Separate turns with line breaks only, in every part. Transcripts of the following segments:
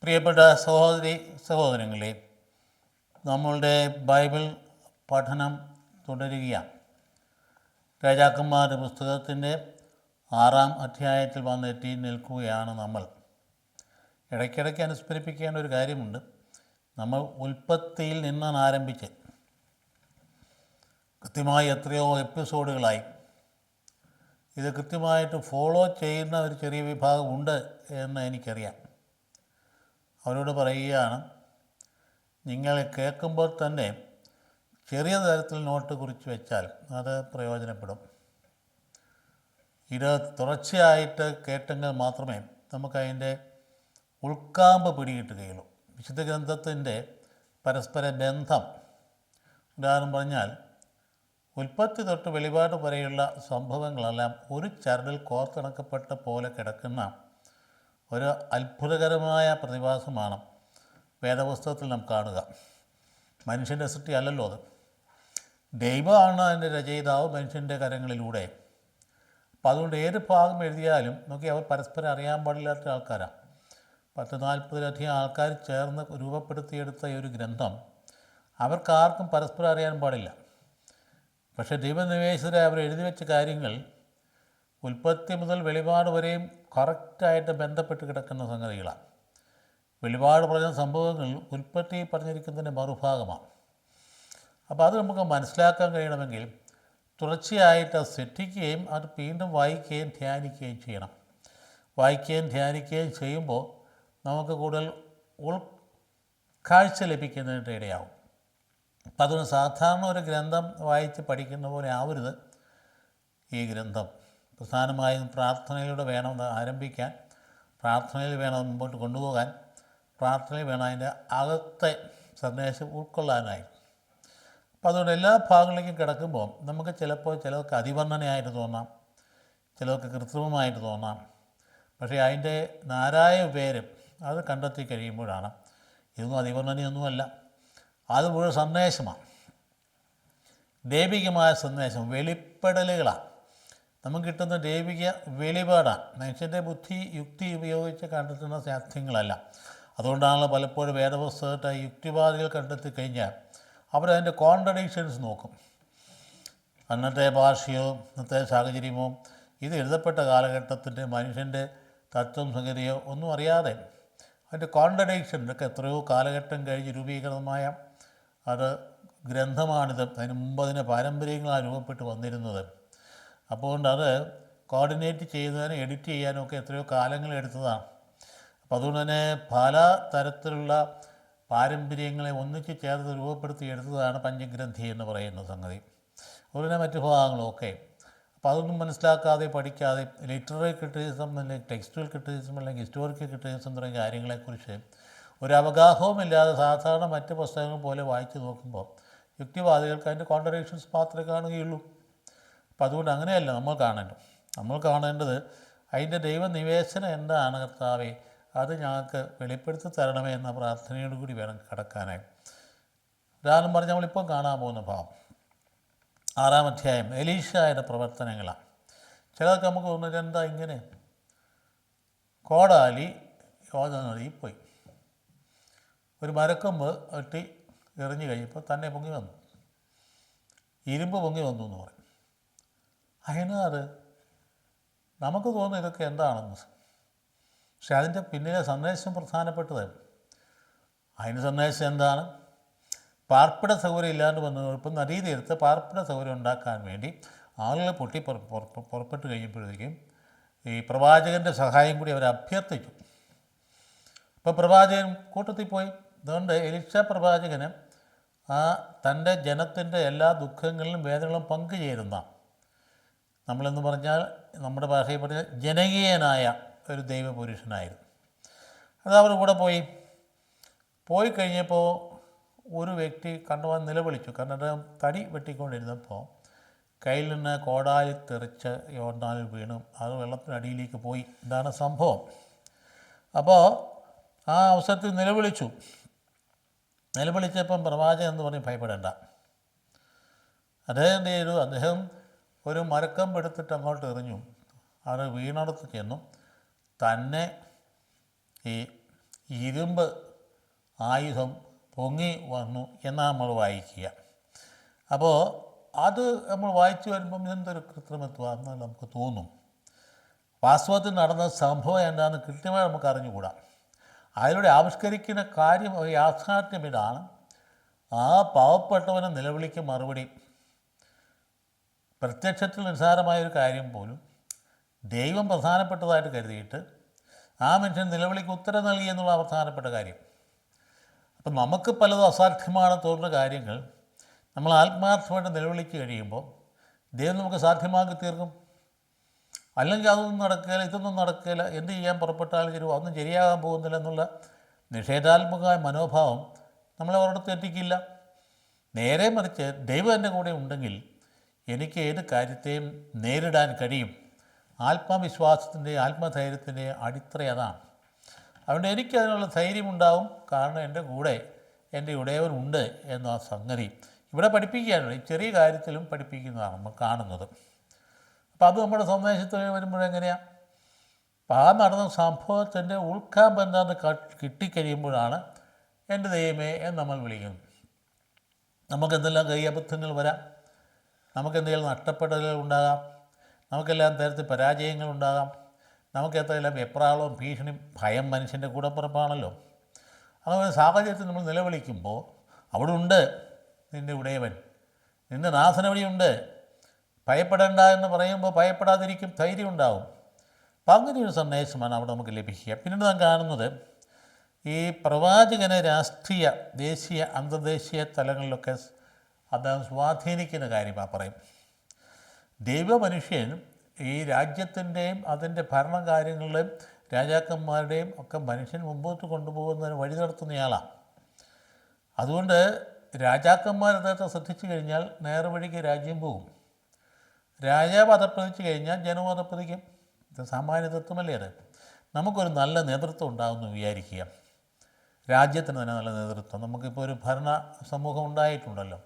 പ്രിയപ്പെട്ട സഹോദരി സഹോദരങ്ങളെ, നമ്മളുടെ ബൈബിൾ പഠനം തുടരുകയാണ്. രാജാക്കന്മാരുടെ പുസ്തകത്തിൻ്റെ 6-ാം അധ്യായത്തിൽ വന്നെത്തി നിൽക്കുകയാണ് നമ്മൾ. ഇടയ്ക്കിടയ്ക്ക് അനുസ്മരിപ്പിക്കേണ്ട ഒരു കാര്യമുണ്ട്. നമ്മൾ ഉൽപ്പത്തിയിൽ നിന്നാണ് ആരംഭിച്ച് കൃത്യമായി എത്രയോ എപ്പിസോഡുകളായി. ഇത് കൃത്യമായിട്ട് ഫോളോ ചെയ്യുന്ന ഒരു ചെറിയ വിഭാഗമുണ്ട് എന്ന് എനിക്കറിയാം. അവരോട് പറയുകയാണ്, നിങ്ങൾ കേൾക്കുമ്പോൾ തന്നെ ചെറിയ തരത്തിൽ നോട്ട് കുറിച്ച് വെച്ചാൽ അത് പ്രയോജനപ്പെടും. ഇത് തുടർച്ചയായിട്ട് കേട്ടെങ്കിൽ മാത്രമേ നമുക്കതിൻ്റെ ഉൾക്കാമ്പ് പിടികിട്ടുകയുള്ളൂ. വിശുദ്ധ ഗ്രന്ഥത്തിൻ്റെ പരസ്പര ബന്ധം, ഉദാഹരണം പറഞ്ഞാൽ ഉൽപ്പത്തി തൊട്ട് വെളിപാട് വരെയുള്ള സംഭവങ്ങളെല്ലാം ഒരു ചരടിൽ കോർത്തിണക്കപ്പെട്ട പോലെ കിടക്കുന്ന ഒരു അത്ഭുതകരമായ പ്രതിഭാസമാണ് വേദപുസ്തകത്തിൽ നാം കാണുക. മനുഷ്യൻ്റെ സൃഷ്ടി അല്ലല്ലോ അത്. ദൈവമാണ് അതിൻ്റെ രചയിതാവ് മനുഷ്യൻ്റെ കരങ്ങളിലൂടെ. അപ്പോൾ അതുകൊണ്ട് ഏത് ഭാഗം എഴുതിയാലും നോക്കി അവർ പരസ്പരം അറിയാൻ പാടില്ലാത്ത ആൾക്കാരാണ്. 40-40 ആൾക്കാർ ചേർന്ന് രൂപപ്പെടുത്തിയെടുത്ത ഈ ഒരു ഗ്രന്ഥം അവർക്കാർക്കും പരസ്പരം അറിയാൻ പാടില്ല. പക്ഷേ ദൈവനിവേശിതരെ അവർ എഴുതി വെച്ച കാര്യങ്ങൾ ഉൽപ്പത്തി മുതൽ വെളിപാട് വരെയും കറക്റ്റായിട്ട് ബന്ധപ്പെട്ട് കിടക്കുന്ന സംഗതികളാണ്. വെളിപാട് പറഞ്ഞ സംഭവങ്ങൾ ഉൽപ്പത്തി പറഞ്ഞിരിക്കുന്നതിൻ്റെ മറുഭാഗമാണ്. അപ്പോൾ അത് നമുക്ക് മനസ്സിലാക്കാൻ കഴിയണമെങ്കിൽ തുടർച്ചയായിട്ട് അത് ശ്രദ്ധിക്കുകയും അത് വീണ്ടും വായിക്കുകയും ധ്യാനിക്കുകയും ചെയ്യണം. വായിക്കുകയും ധ്യാനിക്കുകയും ചെയ്യുമ്പോൾ നമുക്ക് കൂടുതൽ ഉൾക്കാഴ്ച ലഭിക്കുന്നതിൻ്റെ ഇടയാവും. അപ്പം അതുകൊണ്ട് സാധാരണ ഒരു ഗ്രന്ഥം വായിച്ച് പഠിക്കുന്ന പോലെ ആവരുത് ഈ ഗ്രന്ഥം. പ്രധാനമായും പ്രാർത്ഥനയിലൂടെ വേണം ആരംഭിക്കാൻ, പ്രാർത്ഥനയിൽ വേണം മുമ്പോട്ട് കൊണ്ടുപോകാൻ, പ്രാർത്ഥനയിൽ വേണം അതിൻ്റെ അകത്തെ സന്ദേശം ഉൾക്കൊള്ളാനായി. അപ്പോൾ അതുകൊണ്ട് എല്ലാ ഭാഗങ്ങളിലേക്കും കിടക്കുമ്പോൾ നമുക്ക് ചിലർക്ക് അതിവർണ്ണനയായിട്ട് തോന്നാം, ചിലർക്ക് കൃത്രിമമായിട്ട് തോന്നാം. പക്ഷേ അതിൻ്റെ നാരായ പേര് അത് കണ്ടെത്തി കഴിയുമ്പോഴാണ് ഇതൊന്നും അതിവർണ്ണനയൊന്നുമല്ല, അത് മുഴുവൻ സന്ദേശമാണ്, ദൈവികമായ സന്ദേശം, വെളിപ്പെടലുകളാണ്. നമുക്ക് കിട്ടുന്ന ദൈവിക വെളിപാടാണ്, മനുഷ്യൻ്റെ ബുദ്ധി യുക്തി ഉപയോഗിച്ച് കണ്ടെത്തുന്ന സത്യങ്ങളല്ല. അതുകൊണ്ടാണല്ലോ പലപ്പോഴും വേദപുസ്തകത്തെ യുക്തിവാദികൾ കണ്ടെത്തി കഴിഞ്ഞാൽ അവരതിൻ്റെ കോൺട്രഡിക്ഷൻസ് നോക്കും. അന്നത്തെ ഭാഷയോ ഇന്നത്തെ സാഹചര്യമോ ഇത് എഴുതപ്പെട്ട കാലഘട്ടത്തിൻ്റെ മനുഷ്യൻ്റെ തത്വം സംഗതിയോ ഒന്നും അറിയാതെ അതിൻ്റെ കോൺട്രഡിക്ഷൻ, ഇതൊക്കെ എത്രയോ കാലഘട്ടം കഴിഞ്ഞ് രൂപീകൃതമായ അത് ഗ്രന്ഥമാണിത്. അതിന് മുമ്പ് അതിൻ്റെ പാരമ്പര്യങ്ങളാണ് രൂപപ്പെട്ട് വന്നിരുന്നത്. അപ്പോൾ അത് കോർഡിനേറ്റ് ചെയ്യുന്നതിനും എഡിറ്റ് ചെയ്യാനും ഒക്കെ എത്രയോ കാലങ്ങളെടുത്തതാണ്. അപ്പോൾ അതുകൊണ്ട് തന്നെ പല തരത്തിലുള്ള പാരമ്പര്യങ്ങളെ ഒന്നിച്ച് ചേർത്ത് രൂപപ്പെടുത്തി എടുത്തതാണ് പഞ്ചഗ്രന്ഥി എന്ന് പറയുന്ന സംഗതി. അതുപോലെ തന്നെ മറ്റു ഭാഗങ്ങളൊക്കെ. അപ്പോൾ അതൊന്നും മനസ്സിലാക്കാതെ പഠിക്കാതെ ലിറ്റററി ക്രിറ്റിസിസം അല്ലെങ്കിൽ ടെക്സ്റ്റുവൽ ക്രിറ്റിസിസം അല്ലെങ്കിൽ ഹിസ്റ്റോറിക്കൽ ക്രിറ്റിസിസം തുടങ്ങിയ കാര്യങ്ങളെക്കുറിച്ച് ഒരു അവഗാഹവുമില്ലാതെ സാധാരണ മറ്റ് പുസ്തകങ്ങൾ പോലെ വായിച്ച് നോക്കുമ്പോൾ യുക്തിവാദികൾക്ക് അതിൻ്റെ കോൺട്രഡിക്ഷൻസ് മാത്രമേ കാണുകയുള്ളൂ. അപ്പം അതുകൊണ്ട് അങ്ങനെയല്ല നമ്മൾ കാണേണ്ടത് അതിൻ്റെ ദൈവനിവേശനം എന്താണ് കർത്താവേ, അത് ഞങ്ങൾക്ക് വെളിപ്പെടുത്തി തരണമേ എന്ന പ്രാർത്ഥനയോട് കൂടി വേണം കടക്കാനായി. ഉദാഹരണം പറഞ്ഞ് നമ്മളിപ്പോൾ കാണാൻ പോകുന്ന ഭാവം 6-ാം അധ്യായം എലീശായുടെ പ്രവർത്തനങ്ങളാണ്. ചിലർക്ക് നമുക്ക് തോന്നുന്നത് എന്താ ഇങ്ങനെ, കോടാലി യോർദാൻ നദിയിൽ പോയി ഒരു മരക്കൊമ്പ് വെട്ടി എറിഞ്ഞു കഴിഞ്ഞപ്പോൾ തന്നെ പൊങ്ങി വന്നു, ഇരുമ്പ് പൊങ്ങി വന്നു എന്ന് പറയും. അതിനത് നമുക്ക് തോന്നുന്നു ഇതൊക്കെ എന്താണെന്ന്. പക്ഷെ അതിൻ്റെ പിന്നിലെ സന്ദേശം പ്രധാനപ്പെട്ടത്. അതിൻ്റെ സന്ദേശം എന്താണ്? പാർപ്പിട സൗകര്യം ഇല്ലാണ്ട് വന്നു. ഇപ്പം നദീതീരത്ത് പാർപ്പിട സൗകര്യം ഉണ്ടാക്കാൻ വേണ്ടി ആളുകൾ പുറപ്പെട്ട് കഴിയുമ്പോഴത്തേക്കും ഈ പ്രവാചകൻ്റെ സഹായം കൂടി അവർ അഭ്യർത്ഥിച്ചു. ഇപ്പോൾ പ്രവാചകൻ കൂട്ടത്തിൽ പോയി. അതുകൊണ്ട് എലീശ പ്രവാചകന് തൻ്റെ ജനത്തിൻ്റെ എല്ലാ ദുഃഖങ്ങളിലും വേദനകളും പങ്കുചേരുന്ന, നമ്മളെന്ന് പറഞ്ഞാൽ നമ്മുടെ ഭാഷയിൽ പറഞ്ഞാൽ ജനകീയനായ ഒരു ദൈവപുരുഷനായിരുന്നു. അത് അവർ കൂടെ പോയി കഴിഞ്ഞപ്പോൾ ഒരു വ്യക്തി കണ്ടുപോകാൻ നിലവിളിച്ചു. കാരണം അദ്ദേഹം തടി വെട്ടിക്കൊണ്ടിരുന്നപ്പോൾ കയ്യിൽ നിന്ന് കോടാലി തെറിച്ച് യോർദാനിൽ വീണു. അത് വെള്ളത്തിനടിയിലേക്ക് പോയി. ഇതാണ് സംഭവം. അപ്പോൾ ആ അവസരത്തിൽ നിലവിളിച്ചപ്പം പ്രവാചകൻ എന്ന് പറഞ്ഞ് ഭയപ്പെടേണ്ട. അദ്ദേഹം എന്ത് ചെയ്തു? അദ്ദേഹം ഒരു മരക്കമ്പ് എടുത്തിട്ട് അങ്ങോട്ട് എറിഞ്ഞു. അത് വീണടത്ത് ചെന്നു തന്നെ ഈ ഇരുമ്പ് ആയുധം പൊങ്ങി വന്നു എന്നാണ് നമ്മൾ വായിക്കുക. അപ്പോൾ അത് നമ്മൾ വായിച്ചു വരുമ്പം ഇതെന്തൊരു കൃത്രിമത്വം എന്ന് നമുക്ക് തോന്നും. വാസ്തവത്തിൽ നടന്ന സംഭവം എന്താണെന്ന് കൃത്യമായി നമുക്ക് അറിഞ്ഞുകൂടാ. അതിലൂടെ ആവിഷ്കരിക്കുന്ന കാര്യം യാഥാർത്ഥ്യം ഇതാണ്: ആ പാവപ്പെട്ടവനെ നിലവിളിക്ക് മറുപടി പ്രത്യക്ഷത്തിൽ നിസ്സാരമായൊരു കാര്യം പോലും ദൈവം പ്രധാനപ്പെട്ടതായിട്ട് കരുതിയിട്ട് ആ മനുഷ്യൻ നിലവിളിക്ക് ഉത്തരം നൽകി എന്നുള്ള പ്രധാനപ്പെട്ട കാര്യം. അപ്പം നമുക്ക് പലതും അസാധ്യമാണെന്ന് തോന്നുന്ന കാര്യങ്ങൾ നമ്മൾ ആത്മാർത്ഥമായിട്ട് നിലവിളിച്ച് കഴിയുമ്പോൾ ദൈവം നമുക്ക് സാധ്യമാക്കി തീർക്കും. അല്ലെങ്കിൽ അതൊന്നും നടക്കുകയില്ല, ഇതൊന്നും നടക്കുകയില്ല, എന്ത് ചെയ്യാൻ പുറപ്പെട്ടാലും ശരി അതൊന്നും ശരിയാകാൻ പോകുന്നില്ല എന്നുള്ള നിഷേധാത്മകമായ മനോഭാവം നമ്മളെ ഒരിടത്ത് എത്തിക്കില്ല. നേരെ മറിച്ച് ദൈവം എൻ്റെ കൂടെ ഉണ്ടെങ്കിൽ എനിക്ക് ഏത് കാര്യത്തെയും നേരിടാൻ കഴിയും. ആത്മവിശ്വാസത്തിൻ്റെ ആത്മധൈര്യത്തിൻ്റെ അടിത്തറ അതാണ്. അതുകൊണ്ട് എനിക്കതിനുള്ള ധൈര്യമുണ്ടാവും, കാരണം എൻ്റെ കൂടെ എൻ്റെ ഉടയവനുണ്ട് എന്ന സംഗതി ഇവിടെ പഠിപ്പിക്കുകയാണ്. ഈ ചെറിയ കാര്യത്തിലും പഠിപ്പിക്കുന്നതാണ് നമ്മൾ കാണുന്നത്. അപ്പോൾ അത് നമ്മുടെ സന്ദേശത്തിൽ വരുമ്പോഴെങ്ങനെയാണ്? അപ്പോൾ ആ നടന്ന സംഭവത്തിൻ്റെ ഉൾക്കാമ്പ് എന്താണെന്ന് കിട്ടിക്കഴിയുമ്പോഴാണ് എൻ്റെ ദൈവമേ എന്ന് നമ്മൾ വിളിക്കുന്നത്. നമുക്കെന്തെല്ലാം കൈയബദ്ധങ്ങൾ വരാം, നമുക്കെന്തെങ്കിലും നഷ്ടപ്പെടലുകൾ ഉണ്ടാകാം, നമുക്കെല്ലാം തരത്തിൽ പരാജയങ്ങളുണ്ടാകാം, നമുക്കെന്തെല്ലാം വെപ്രാളവും ഭീഷണിയും ഭയം മനുഷ്യൻ്റെ കൂടപ്പിറപ്പാണല്ലോ. അങ്ങനെ സാഹചര്യത്തിൽ നമ്മൾ നിലവിളിക്കുമ്പോൾ അവിടെ ഉണ്ട് നിൻ്റെ ഉടയവൻ, നിൻ്റെ നാഥനവിടെയുണ്ട്, ഭയപ്പെടേണ്ട എന്ന് പറയുമ്പോൾ ഭയപ്പെടാതിരിക്കും, ധൈര്യം ഉണ്ടാവും. അപ്പം അങ്ങനെയൊരു സന്ദേശമാണ് അവിടെ നമുക്ക് ലഭിക്കുക. പിന്നീട് നാം കാണുന്നത് ഈ പ്രവാചകനെ രാഷ്ട്രീയ, ദേശീയ, അന്തർദേശീയ തലങ്ങളിലൊക്കെ അദ്ദേഹം സ്വാധീനിക്കുന്ന കാര്യമാണ് പറയും. ദൈവമനുഷ്യൻ ഈ രാജ്യത്തിൻ്റെയും അതിൻ്റെ ഭരണകാര്യങ്ങളുടെയും രാജാക്കന്മാരുടെയും ഒക്കെ മനുഷ്യൻ മുമ്പോട്ട് കൊണ്ടുപോകുന്നതിന് വഴി നടത്തുന്നയാളാണ്. അതുകൊണ്ട് രാജാക്കന്മാർ അദ്ദേഹത്തെ ശ്രദ്ധിച്ചു കഴിഞ്ഞാൽ നേർവഴിക്ക് രാജ്യം പോകും. രാജാവ് അധപ്പതിച്ചു കഴിഞ്ഞാൽ ജനവും അധപ്പതിക്കും. ഇത് സാമാന്യ തത്വമല്ലേ അത്? നമുക്കൊരു നല്ല നേതൃത്വം ഉണ്ടാകുമെന്ന് വിചാരിക്കുക. രാജ്യത്തിന് തന്നെ നല്ല നേതൃത്വം. നമുക്കിപ്പോൾ ഒരു ഭരണ സമൂഹം ഉണ്ടായിട്ടുണ്ടല്ലോ,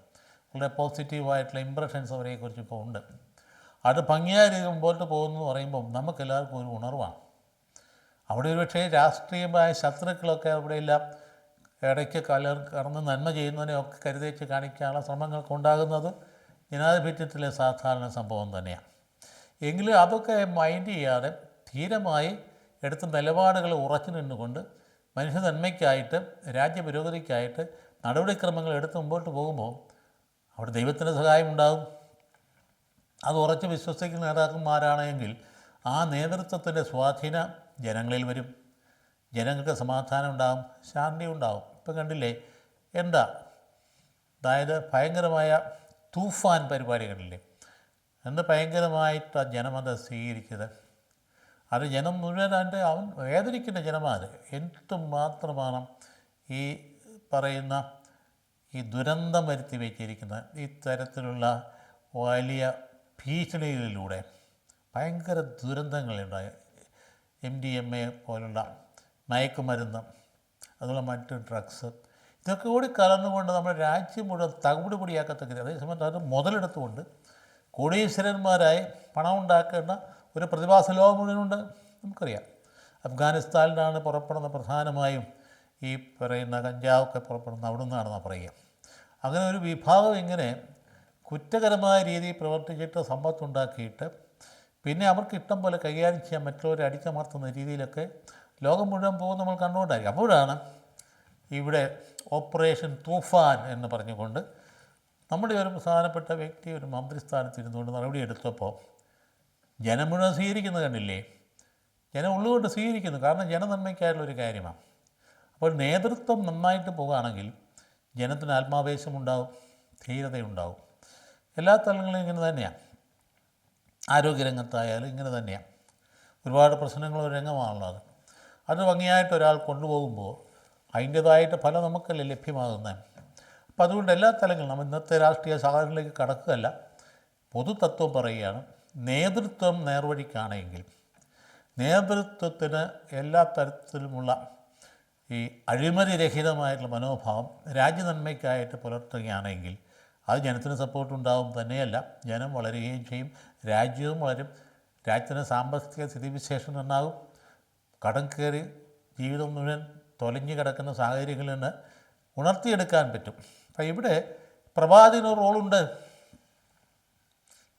വളരെ പോസിറ്റീവായിട്ടുള്ള ഇമ്പ്രഷൻസ് അവരെക്കുറിച്ച് ഇപ്പോൾ ഉണ്ട്. അത് ഭംഗിയായ രീതി മുമ്പോട്ട് പോകുമെന്ന് പറയുമ്പം നമുക്കെല്ലാവർക്കും ഒരു ഉണർവാണ്. അവിടെ ഒരു പക്ഷേ രാഷ്ട്രീയമായ ശത്രുക്കളൊക്കെ അവിടെയെല്ലാം ഇടയ്ക്ക് കടന്ന് നന്മ ചെയ്യുന്നതിനെയൊക്കെ കരുതേച്ച് കാണിക്കാനുള്ള ശ്രമങ്ങൾക്ക് ഉണ്ടാകുന്നത് ജനാധിപത്യത്തിലെ സാധാരണ സംഭവം തന്നെയാണ്. എങ്കിലും അതൊക്കെ മൈൻഡ് ചെയ്യാതെ ധീരമായി എടുത്ത നിലപാടുകൾ ഉറച്ചു നിന്നുകൊണ്ട് മനുഷ്യ നന്മയ്ക്കായിട്ട് രാജ്യപുരോഗതിക്കായിട്ട് നടപടിക്രമങ്ങൾ എടുത്ത് മുമ്പോട്ട് പോകുമ്പോൾ അവിടെ ദൈവത്തിൻ്റെ സഹായം ഉണ്ടാകും. അത് ഉറച്ച് വിശ്വസിക്കുന്ന നേതാക്കന്മാരാണെങ്കിൽ ആ നേതൃത്വത്തിൻ്റെ സ്വാധീനം ജനങ്ങളിൽ വരും. ജനങ്ങൾക്ക് സമാധാനം ഉണ്ടാകും, ശാന്തി ഉണ്ടാകും. ഇപ്പം കണ്ടില്ലേ എന്താ, അതായത് ഭയങ്കരമായ തൂഫാൻ പരിപാടി കണ്ടില്ലേ, എന്ത് ഭയങ്കരമായിട്ടാണ് ജനമത് സ്വീകരിച്ചത്. അത് ജനം മുഴുവൻ അവൻ വേദനിക്കുന്ന ജനമാണ്. എന്തുമാത്രമാണ് ഈ പറയുന്ന ഈ ദുരന്തം വരുത്തി വച്ചിരിക്കുന്ന ഇത്തരത്തിലുള്ള വലിയ ഭീഷണികളിലൂടെ ഭയങ്കര ദുരന്തങ്ങളുണ്ടായി. MDMA പോലുള്ള മയക്കുമരുന്ന്, അതുപോലെ മറ്റ് ഡ്രഗ്സ്, ഇതൊക്കെ കൂടി കലർന്നുകൊണ്ട് നമ്മുടെ രാജ്യം മുഴുവൻ തവിട് പൊടിയാക്കത്തക്ക, അതേസമയത്ത് അത് മുതലെടുത്തുകൊണ്ട് കോടീശ്വരന്മാരായി പണം ഉണ്ടാക്കേണ്ട ഒരു പ്രതിഭാസ ലോകം മുഴുവനുണ്ട്. നമുക്കറിയാം അഫ്ഗാനിസ്ഥാനിലാണ് പുറപ്പെടുന്ന പ്രധാനമായും ഈ പറയുന്ന കഞ്ചാവൊക്കെ പുറപ്പെടുന്ന അവിടെ നിന്നാണെന്നാണ് പറയുക. അങ്ങനെ ഒരു വിഭാഗം ഇങ്ങനെ കുറ്റകരമായ രീതിയിൽ പ്രവർത്തിച്ചിട്ട് സമ്പത്തുണ്ടാക്കിയിട്ട് പിന്നെ അവർക്ക് ഇഷ്ടം പോലെ കൈകാര്യം ചെയ്യാൻ മറ്റുള്ളവരെ അടിച്ചമർത്തുന്ന രീതിയിലൊക്കെ ലോകം മുഴുവൻ പോകുന്ന നമ്മൾ കണ്ടുകൊണ്ടായിരിക്കും. അപ്പോഴാണ് ഇവിടെ ഓപ്പറേഷൻ തൂഫാൻ എന്ന് പറഞ്ഞുകൊണ്ട് നമ്മുടെ ഒരു പ്രധാനപ്പെട്ട വ്യക്തി ഒരു മന്ത്രിസ്ഥാനത്ത് ഇരുന്നുകൊണ്ട് നടപടിയെടുത്തപ്പോൾ ജനം മുഴുവൻ സ്വീകരിക്കുന്നത് കണ്ടില്ലേ. ജനം ഉള്ളുകൊണ്ട് സ്വീകരിക്കുന്നു, കാരണം ജനനന്മയ്ക്കായിട്ടുള്ളൊരു കാര്യമാണ്. അപ്പോൾ നേതൃത്വം നന്നായിട്ട് പോകുകയാണെങ്കിൽ ജനത്തിന് ആത്മാവേശമുണ്ടാവും, ധീരതയുണ്ടാവും. എല്ലാ തലങ്ങളിലും ഇങ്ങനെ തന്നെയാണ്. ആരോഗ്യരംഗത്തായാലും ഇങ്ങനെ തന്നെയാണ്. ഒരുപാട് പ്രശ്നങ്ങളൊരു രംഗമാണല്ലോ അത്. അത് ഭംഗിയായിട്ട് ഒരാൾ കൊണ്ടുപോകുമ്പോൾ അതിൻ്റേതായിട്ട് ഫലം നമുക്കല്ലേ ലഭ്യമാകുന്നത്. അപ്പോൾ അതുകൊണ്ട് എല്ലാ തലങ്ങളിലും നമ്മൾ ഇന്നത്തെ രാഷ്ട്രീയ സാഹചര്യങ്ങളിലേക്ക് കടക്കുകയല്ല, പൊതുതത്വം പറയുകയാണ്. നേതൃത്വം നേർവഴിക്കാണെങ്കിൽ, നേതൃത്വത്തിന് എല്ലാ തരത്തിലുമുള്ള ഈ അഴിമതിരഹിതമായിട്ടുള്ള മനോഭാവം രാജ്യനന്മയ്ക്കായിട്ട് പുലർത്തുകയാണെങ്കിൽ അത് ജനത്തിന് സപ്പോർട്ടുണ്ടാവും. തന്നെയല്ല, ജനം വളരുകയും ചെയ്യും, രാജ്യവും വളരും, രാജ്യത്തിന് സാമ്പത്തിക സ്ഥിതിവിശേഷം നന്നാകും, കടം കയറി ജീവിതം മുഴുവൻ തൊലഞ്ഞു കിടക്കുന്ന സാഹചര്യങ്ങളിൽ നിന്ന് ഉണർത്തിയെടുക്കാൻ പറ്റും. അപ്പം ഇവിടെ പ്രവാചകന് റോളുണ്ട്.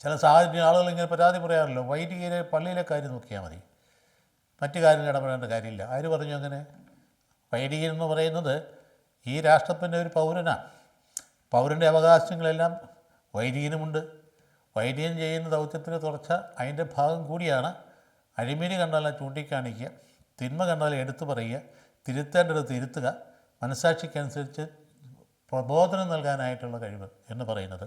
ചില സാഹചര്യം ആളുകൾ ഇങ്ങനെ പരാതി പറയാറില്ലോ, വൈദികരെ പള്ളിയിലെ കാര്യം നോക്കിയാൽ മതി, മറ്റു കാര്യങ്ങൾ ഇടപെടേണ്ട കാര്യമില്ല. ആര് പറഞ്ഞു അങ്ങനെ? വൈദികൻ എന്ന് പറയുന്നത് ഈ രാഷ്ട്രത്തിൻ്റെ ഒരു പൗരനാണ്. പൗരൻ്റെ അവകാശങ്ങളെല്ലാം വൈദികനുമുണ്ട്. വൈദികൻ ചെയ്യുന്ന ദൗത്യത്തിന് തുടർച്ച അതിൻ്റെ ഭാഗം കൂടിയാണ്. അഴിമതി കണ്ടാൽ ചൂണ്ടിക്കാണിക്കുക, തിന്മ കണ്ടാൽ എടുത്തു പറയുക, തിരുത്തേണ്ടത് തിരുത്തുക, മനസ്സാക്ഷിക്കനുസരിച്ച് പ്രബോധനം നൽകാനായിട്ടുള്ള കഴിവ് എന്ന് പറയുന്നത്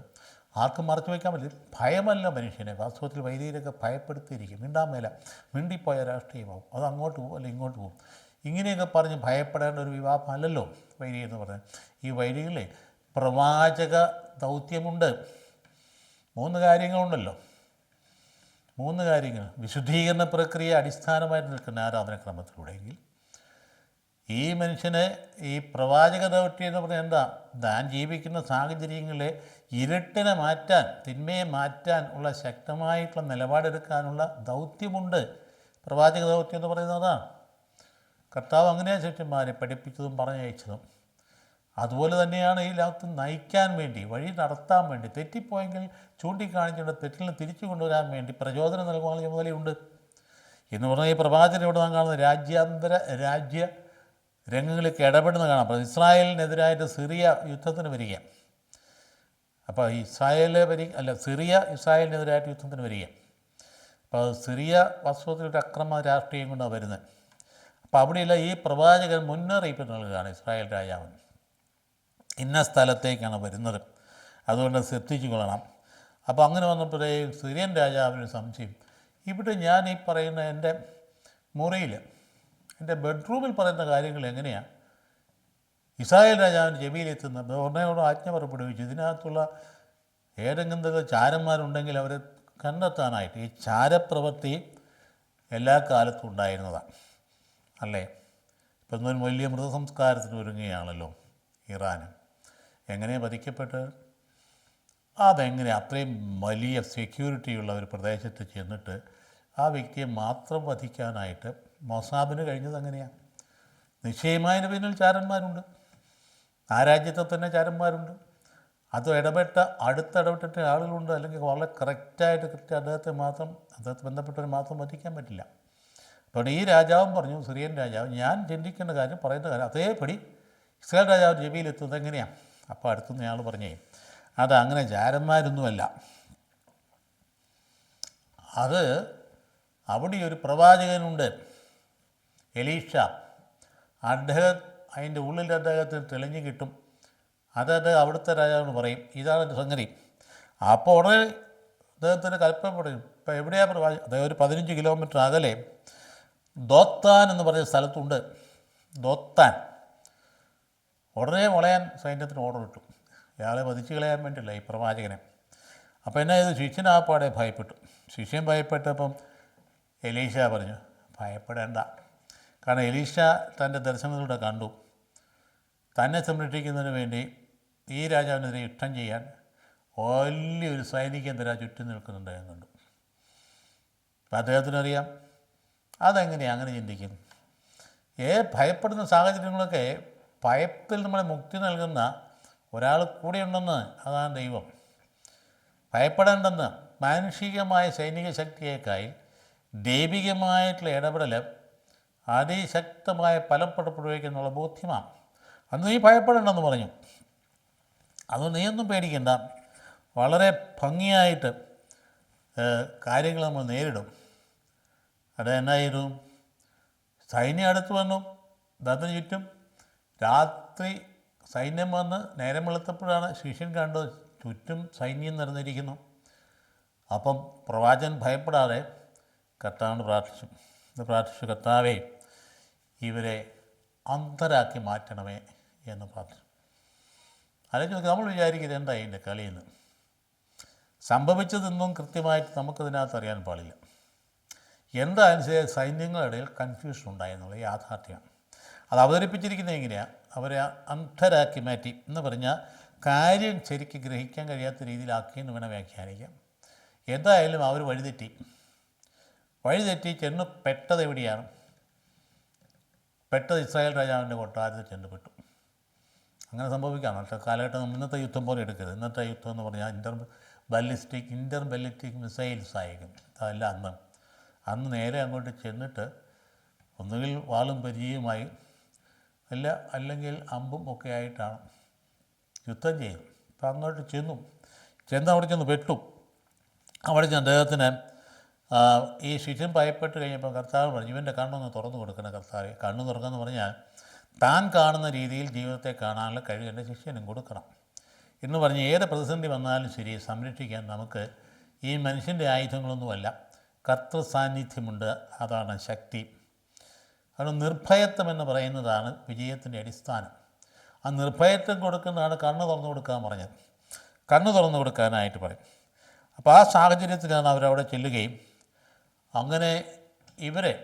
ആർക്കും മറച്ചു വയ്ക്കാൻ പറ്റില്ല. ഭയമല്ല മനുഷ്യനെ. വാസ്തവത്തിൽ വൈദികരൊക്കെ ഭയപ്പെടുത്തിയിരിക്കും. മിണ്ടാൻ മേല, മിണ്ടിപ്പോയ രാഷ്ട്രീയമാവും, അത് അങ്ങോട്ട് പോകും അല്ല ഇങ്ങോട്ട് പോകും, ഇങ്ങനെയൊക്കെ പറഞ്ഞ് ഭയപ്പെടേണ്ട ഒരു വിവാഹമല്ലല്ലോ വൈദികൻ എന്ന് പറഞ്ഞാൽ. ഈ വൈദികളിലെ പ്രവാചക ദൗത്യമുണ്ട്. 3 കാര്യങ്ങളുണ്ടല്ലോ. 3 കാര്യങ്ങൾ. വിശുദ്ധീകരണ പ്രക്രിയ അടിസ്ഥാനമായിട്ട് നിൽക്കുന്ന ആരാധനക്രമത്തിലൂടെയെങ്കിൽ ഈ മനുഷ്യനെ ഈ പ്രവാചക ദൗത്യം എന്ന് പറഞ്ഞാൽ എന്താ? താൻ ജീവിക്കുന്ന സാഹചര്യങ്ങളിലെ ഇരുട്ടിനെ മാറ്റാൻ, തിന്മയെ മാറ്റാൻ ഉള്ള ശക്തമായിട്ടുള്ള നിലപാടെടുക്കാനുള്ള ദൗത്യമുണ്ട്. പ്രവാചക ദൗത്യം എന്ന് പറയുന്നത് അതാണ്. കർത്താവ് അങ്ങനെയാണ് ശിഷ്യന്മാരെ പഠിപ്പിച്ചതും പറഞ്ഞയച്ചതും. അതുപോലെ തന്നെയാണ് ഈ ലോകത്ത് നയിക്കാൻ വേണ്ടി, വഴി നടത്താൻ വേണ്ടി, തെറ്റിപ്പോയെങ്കിൽ ചൂണ്ടിക്കാണിച്ചുകൊണ്ട് തെറ്റിൽ തിരിച്ചു കൊണ്ടുവരാൻ വേണ്ടി പ്രചോദനം നൽകുവാനുള്ള ചുമതലയുണ്ട്. എന്ന് പറഞ്ഞാൽ ഈ പ്രവാചകൻ ഇവിടെ നാം കാണുന്ന രാജ്യ രംഗങ്ങളിലേക്ക് ഇടപെടുന്ന കാണാം. അപ്പോൾ ഇസ്രായേലിനെതിരായിട്ട് സിറിയ യുദ്ധത്തിന് വരിക. അപ്പോൾ സിറിയ ഇസ്രായേലിനെതിരായിട്ട് യുദ്ധത്തിന് വരിക. അപ്പോൾ സിറിയ വാസ്തവത്തിലൊരു അക്രമ രാഷ്ട്രീയം കൊണ്ടാണ് വരുന്നത്. അപ്പോൾ അവിടെയുള്ള ഈ പ്രവാചകൻ മുന്നറിയിപ്പ് നൽകുകയാണ് ഇസ്രായേൽ രാജാവിന്, ഇന്ന സ്ഥലത്തേക്കാണ് വരുന്നത്, അതുകൊണ്ട് ശ്രദ്ധിച്ചു കൊള്ളണം. അപ്പോൾ അങ്ങനെ വന്നപ്പോഴേ സിറിയൻ രാജാവിന് സംശയം, ഇവിടെ ഞാൻ ഈ പറയുന്ന എൻ്റെ മുറിയിൽ, എൻ്റെ ബെഡ്റൂമിൽ പറയുന്ന കാര്യങ്ങൾ എങ്ങനെയാണ് ഇസ്രായേൽ രാജാവിൻ്റെ ചെവിയിലെത്തുന്നത്? ഉടനെയോട് ആജ്ഞ പുറപ്പെടുവിച്ചു, ഇതിനകത്തുള്ള ഏതെങ്കിലും ചാരന്മാരുണ്ടെങ്കിൽ അവരെ കണ്ടെത്താനായിട്ട്. ഈ ചാരപ്രവൃത്തി എല്ലാ കാലത്തും ഉണ്ടായിരുന്നതാണ് അല്ലേ? ഇപ്പം ഇന്നൊരു വലിയ മൃതസംസ്കാരത്തിന് ഒരുങ്ങുകയാണല്ലോ ഇറാന്. എങ്ങനെയാണ് വധിക്കപ്പെട്ട്? അതെങ്ങനെ അത്രയും വലിയ സെക്യൂരിറ്റിയുള്ള ഒരു പ്രദേശത്ത് ചെന്നിട്ട് ആ വ്യക്തിയെ മാത്രം വധിക്കാനായിട്ട് മൊസാദിന് കഴിഞ്ഞത് എങ്ങനെയാണ്? നിശ്ചയമായതിന് പിന്നിൽ ചാരന്മാരുണ്ട്. ആ രാജ്യത്തെ തന്നെ ചാരന്മാരുണ്ട്. അത് അടുത്തിടപെട്ടിട്ട് ആളുകളുണ്ട്. അല്ലെങ്കിൽ വളരെ കറക്റ്റായിട്ട് അദ്ദേഹത്തെ ബന്ധപ്പെട്ടവരെ മാത്രം വധിക്കാൻ പറ്റില്ല. അപ്പോൾ ഈ രാജാവും പറഞ്ഞു, സിറിയൻ രാജാവ്, ഞാൻ ചിന്തിക്കേണ്ട കാര്യം, പറയുന്ന കാര്യം അതേപടി ഇസ്രായേൽ രാജാവ് ജബിയിലെത്തുന്നത് എങ്ങനെയാണ്? അപ്പോൾ അടുത്തുനിന്ന് ആൾ പറഞ്ഞേ, അത് അങ്ങനെ ചാരന്മാരൊന്നുമല്ല, അത് അവിടെ ഒരു പ്രവാചകനുണ്ട്, എലീഷ. അതിൻ്റെ ഉള്ളിൽ അദ്ദേഹത്തിന് തെളിഞ്ഞു കിട്ടും. അത് അവിടുത്തെ രാജാവിന് പറയും, ഇതാണ് സംഗതി. അപ്പോൾ ഉടനെ അദ്ദേഹത്തിന് കൽപ്പന പറയും. ഇപ്പോൾ എവിടെയാണ് പ്രവാചകൻ? അദ്ദേഹം ഒരു 15 കിലോമീറ്റർ അകലെ ദോത്താൻ എന്ന് പറഞ്ഞ സ്ഥലത്തുണ്ട്. ദോത്താൻ. ഉടനെ മുളയാൻ സൈന്യത്തിന് ഓർഡർ ഇട്ടു. ഇയാളെ വധിച്ചു കളയാൻ വേണ്ടിയില്ല ഈ പ്രവാചകനെ. അപ്പോൾ എന്നാ ഇത്? ശിഷ്യനാപ്പാടെ ഭയപ്പെട്ടു. ശിഷ്യൻ ഭയപ്പെട്ടപ്പം എലീഷ പറഞ്ഞു, ഭയപ്പെടേണ്ട. കാരണം എലീഷ തൻ്റെ ദർശനത്തിലൂടെ കണ്ടു, തന്നെ സംരക്ഷിക്കുന്നതിന് വേണ്ടി ഈ രാജാവിനെതിരെ യുദ്ധം ചെയ്യാൻ വലിയൊരു സൈനിക നിര ചുറ്റും നിൽക്കുന്നുണ്ട് എന്ന് കണ്ടു. അപ്പം അദ്ദേഹത്തിനറിയാം അതെങ്ങനെയാണ് അങ്ങനെ ചിന്തിക്കും. ഭയപ്പെടുന്ന സാഹചര്യങ്ങളൊക്കെ ഭയത്തിൽ നമ്മളെ മുക്തി നൽകുന്ന ഒരാൾ കൂടെയുണ്ടെന്ന്, അതാണ് ദൈവം. ഭയപ്പെടേണ്ടെന്ന്. മാനുഷികമായ സൈനിക ശക്തിയേക്കായി ദൈവികമായിട്ടുള്ള ഇടപെടൽ അതിശക്തമായ ഫലപ്പെടുത്തുന്നുള്ള ബോധ്യമാണ്. അന്ന് നീ ഭയപ്പെടേണ്ടെന്ന് പറഞ്ഞു. അതുകൊണ്ട് നീയൊന്നും പേടിക്കണ്ട, വളരെ ഭംഗിയായിട്ട് കാര്യങ്ങൾ നമ്മൾ നേരിടും. അതെന്നായിരുന്നു? സൈന്യം അടുത്ത് വന്നു, അതിന് ചുറ്റും. രാത്രി സൈന്യം വന്ന് നേരം വെളുത്തപ്പോഴാണ് ശിഷ്യൻ കണ്ടത് ചുറ്റും സൈന്യം നിറഞ്ഞിരിക്കുന്നു. അപ്പം പ്രവാചകൻ ഭയപ്പെടാതെ കർത്താവിനോട് പ്രാർത്ഥിച്ചു, കർത്താവേ, ഇവരെ അന്ധരാക്കി മാറ്റണമേ എന്ന് പ്രാർത്ഥിച്ചു. അല്ലെങ്കിൽ നമ്മൾ വിചാരിക്കുന്നത് എന്താ ഇതിൻ്റെ കളിയെന്ന്. സംഭവിച്ചതെന്നും കൃത്യമായിട്ട് നമുക്കതിനകത്ത് അറിയാൻ പാടില്ല. എന്തായാലും സൈന്യങ്ങളുടെ ഇടയിൽ കൺഫ്യൂഷൻ ഉണ്ടായെന്നുള്ള യാഥാർത്ഥ്യമാണ്. അത് അവതരിപ്പിച്ചിരിക്കുന്നത് എങ്ങനെയാണ്? അവരെ അന്ധരാക്കി മാറ്റി എന്ന് പറഞ്ഞാൽ കാര്യം ശരിക്കും ഗ്രഹിക്കാൻ കഴിയാത്ത രീതിയിലാക്കിയെന്ന് വേണം വ്യാഖ്യാനിക്കാം. എന്തായാലും അവർ വഴിതെറ്റി ചെന്ന് പെട്ടത് എവിടെയാണ്? പെട്ടത് ഇസ്രായേൽ രാജാവിൻ്റെ കൊട്ടാരത്തിൽ ചെന്ന് പെട്ടു. അങ്ങനെ സംഭവിക്കാം. പക്ഷേ കാലഘട്ടം നമ്മൾ ഇന്നത്തെ യുദ്ധം പോലെ എടുക്കരുത്. ഇന്നത്തെ യുദ്ധം എന്ന് പറഞ്ഞാൽ ഇൻ്റർ ബെല്ലിസ്റ്റിക് മിസൈൽസ് ആയിരിക്കും. അതല്ല അന്ന് നേരെ അങ്ങോട്ട് ചെന്നിട്ട് ഒന്നുകിൽ വാളും പരിചയവുമായി അല്ലെങ്കിൽ അമ്പും ഒക്കെ ആയിട്ടാണ് യുദ്ധം ചെയ്തത്. അപ്പം അങ്ങോട്ട് ചെന്ന് അവിടെ ചെന്ന് പെട്ടു. അവിടെ ചെന്ന് അദ്ദേഹത്തിന് ഈ ശിഷ്യൻ ഭയപ്പെട്ട് കഴിഞ്ഞപ്പോൾ കർത്താവ് പറഞ്ഞു, ഇവൻ്റെ കണ്ണൊന്ന് തുറന്നു കൊടുക്കണം കർത്താവ്. കണ്ണ് തുറക്കാമെന്ന് പറഞ്ഞാൽ താൻ കാണുന്ന രീതിയിൽ ജീവിതത്തെ കാണാനുള്ള കഴിവ് എൻ്റെ ശിഷ്യനും കൊടുക്കണം എന്ന് പറഞ്ഞ് ഏത് പ്രതിസന്ധി വന്നാലും ശരി സംരക്ഷിക്കാൻ നമുക്ക് ഈ മനുഷ്യൻ്റെ ആയുധങ്ങളൊന്നുമല്ല, കർത്തൃ സാന്നിധ്യമുണ്ട്. അതാണ് ശക്തി. അത് നിർഭയത്വം എന്ന് പറയുന്നതാണ് വിജയത്തിൻ്റെ അടിസ്ഥാനം. ആ നിർഭയത്വം കൊടുക്കുന്നതാണ് കണ്ണ് തുറന്നു കൊടുക്കാൻ പറഞ്ഞത്. കണ്ണ് തുറന്നു കൊടുക്കാനായിട്ട് പറയും. അപ്പോൾ ആ സാഹചര്യത്തിലാണ് അവരവിടെ ചെല്ലുകയും അങ്ങനെ ഇവരെ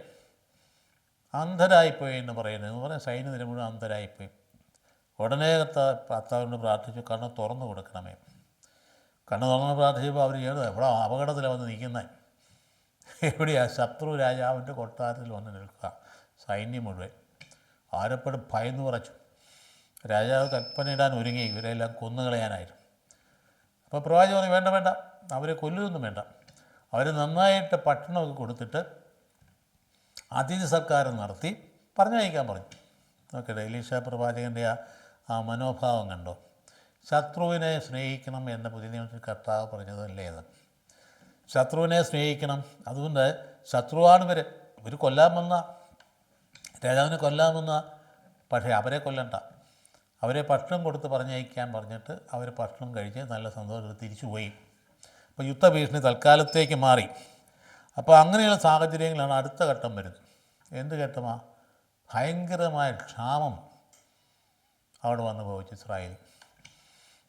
അന്ധരായിപ്പോയി എന്ന് പറഞ്ഞാൽ സൈന്യത്തിന് മുഴുവൻ അന്ധരായിപ്പോയി. ഉടനെ കർത്താവിനോട് പ്രാർത്ഥിച്ചു, കണ്ണ് തുറന്നു കൊടുക്കണമേ. കണ്ണ് തുറന്ന് പ്രാർത്ഥിച്ചപ്പോൾ അവർ ചെയ്തത് എവിടെ അപകടത്തിലാണ് വന്ന് നിൽക്കുന്നത്. എവിടെയാണ്? ശത്രു രാജാവിൻ്റെ കൊട്ടാരത്തിൽ വന്ന് നിൽക്കുക. സൈന്യം മുഴുവൻ ആരെപ്പോഴും ഭയന്ന് പറച്ചു. രാജാവ് കൽപ്പനയിടാൻ ഒരുങ്ങി ഇവരെല്ലാം കൊന്നുകളയാനായിരുന്നു. അപ്പോൾ പ്രവാചകൻ പറഞ്ഞു, വേണ്ട, അവരെ കൊല്ലുകയൊന്നും വേണ്ട, അവർ നന്നായിട്ട് ഭക്ഷണമൊക്കെ കൊടുത്തിട്ട് അതിഥി സൽക്കാരം നടത്തി പറഞ്ഞയക്കാൻ പറഞ്ഞു. നോക്കട്ടെ, എലീശ പ്രവാചകൻ്റെ ആ മനോഭാവം കണ്ടോ? ശത്രുവിനെ സ്നേഹിക്കണം എന്ന പുതിയ നിയമത്തിൽ കർത്താവ് പറഞ്ഞതല്ലേ അത്? ശത്രുവിനെ സ്നേഹിക്കണം. അതുകൊണ്ട് ശത്രുവാണ് ഇവർ കൊല്ലാൻ വന്ന രാജാവിനെ കൊല്ലാൻ വന്ന, പക്ഷേ അവരെ കൊല്ലണ്ട, അവരെ ഭക്ഷണം കൊടുത്ത് പറഞ്ഞയക്കാൻ പറഞ്ഞിട്ട് അവർ ഭക്ഷണം കഴിച്ച് നല്ല സന്തോഷത്തിൽ തിരിച്ചു പോയി. അപ്പോൾ യുദ്ധഭീഷണി തൽക്കാലത്തേക്ക് മാറി. അപ്പോൾ അങ്ങനെയുള്ള സാഹചര്യങ്ങളാണ് അടുത്ത ഘട്ടം വരുന്നത്. എന്ത് ഘട്ടമാണ്? ഭയങ്കരമായ ക്ഷാമം അവിടെ വന്നു പോയിച്ചു ഇസ്രായേൽ.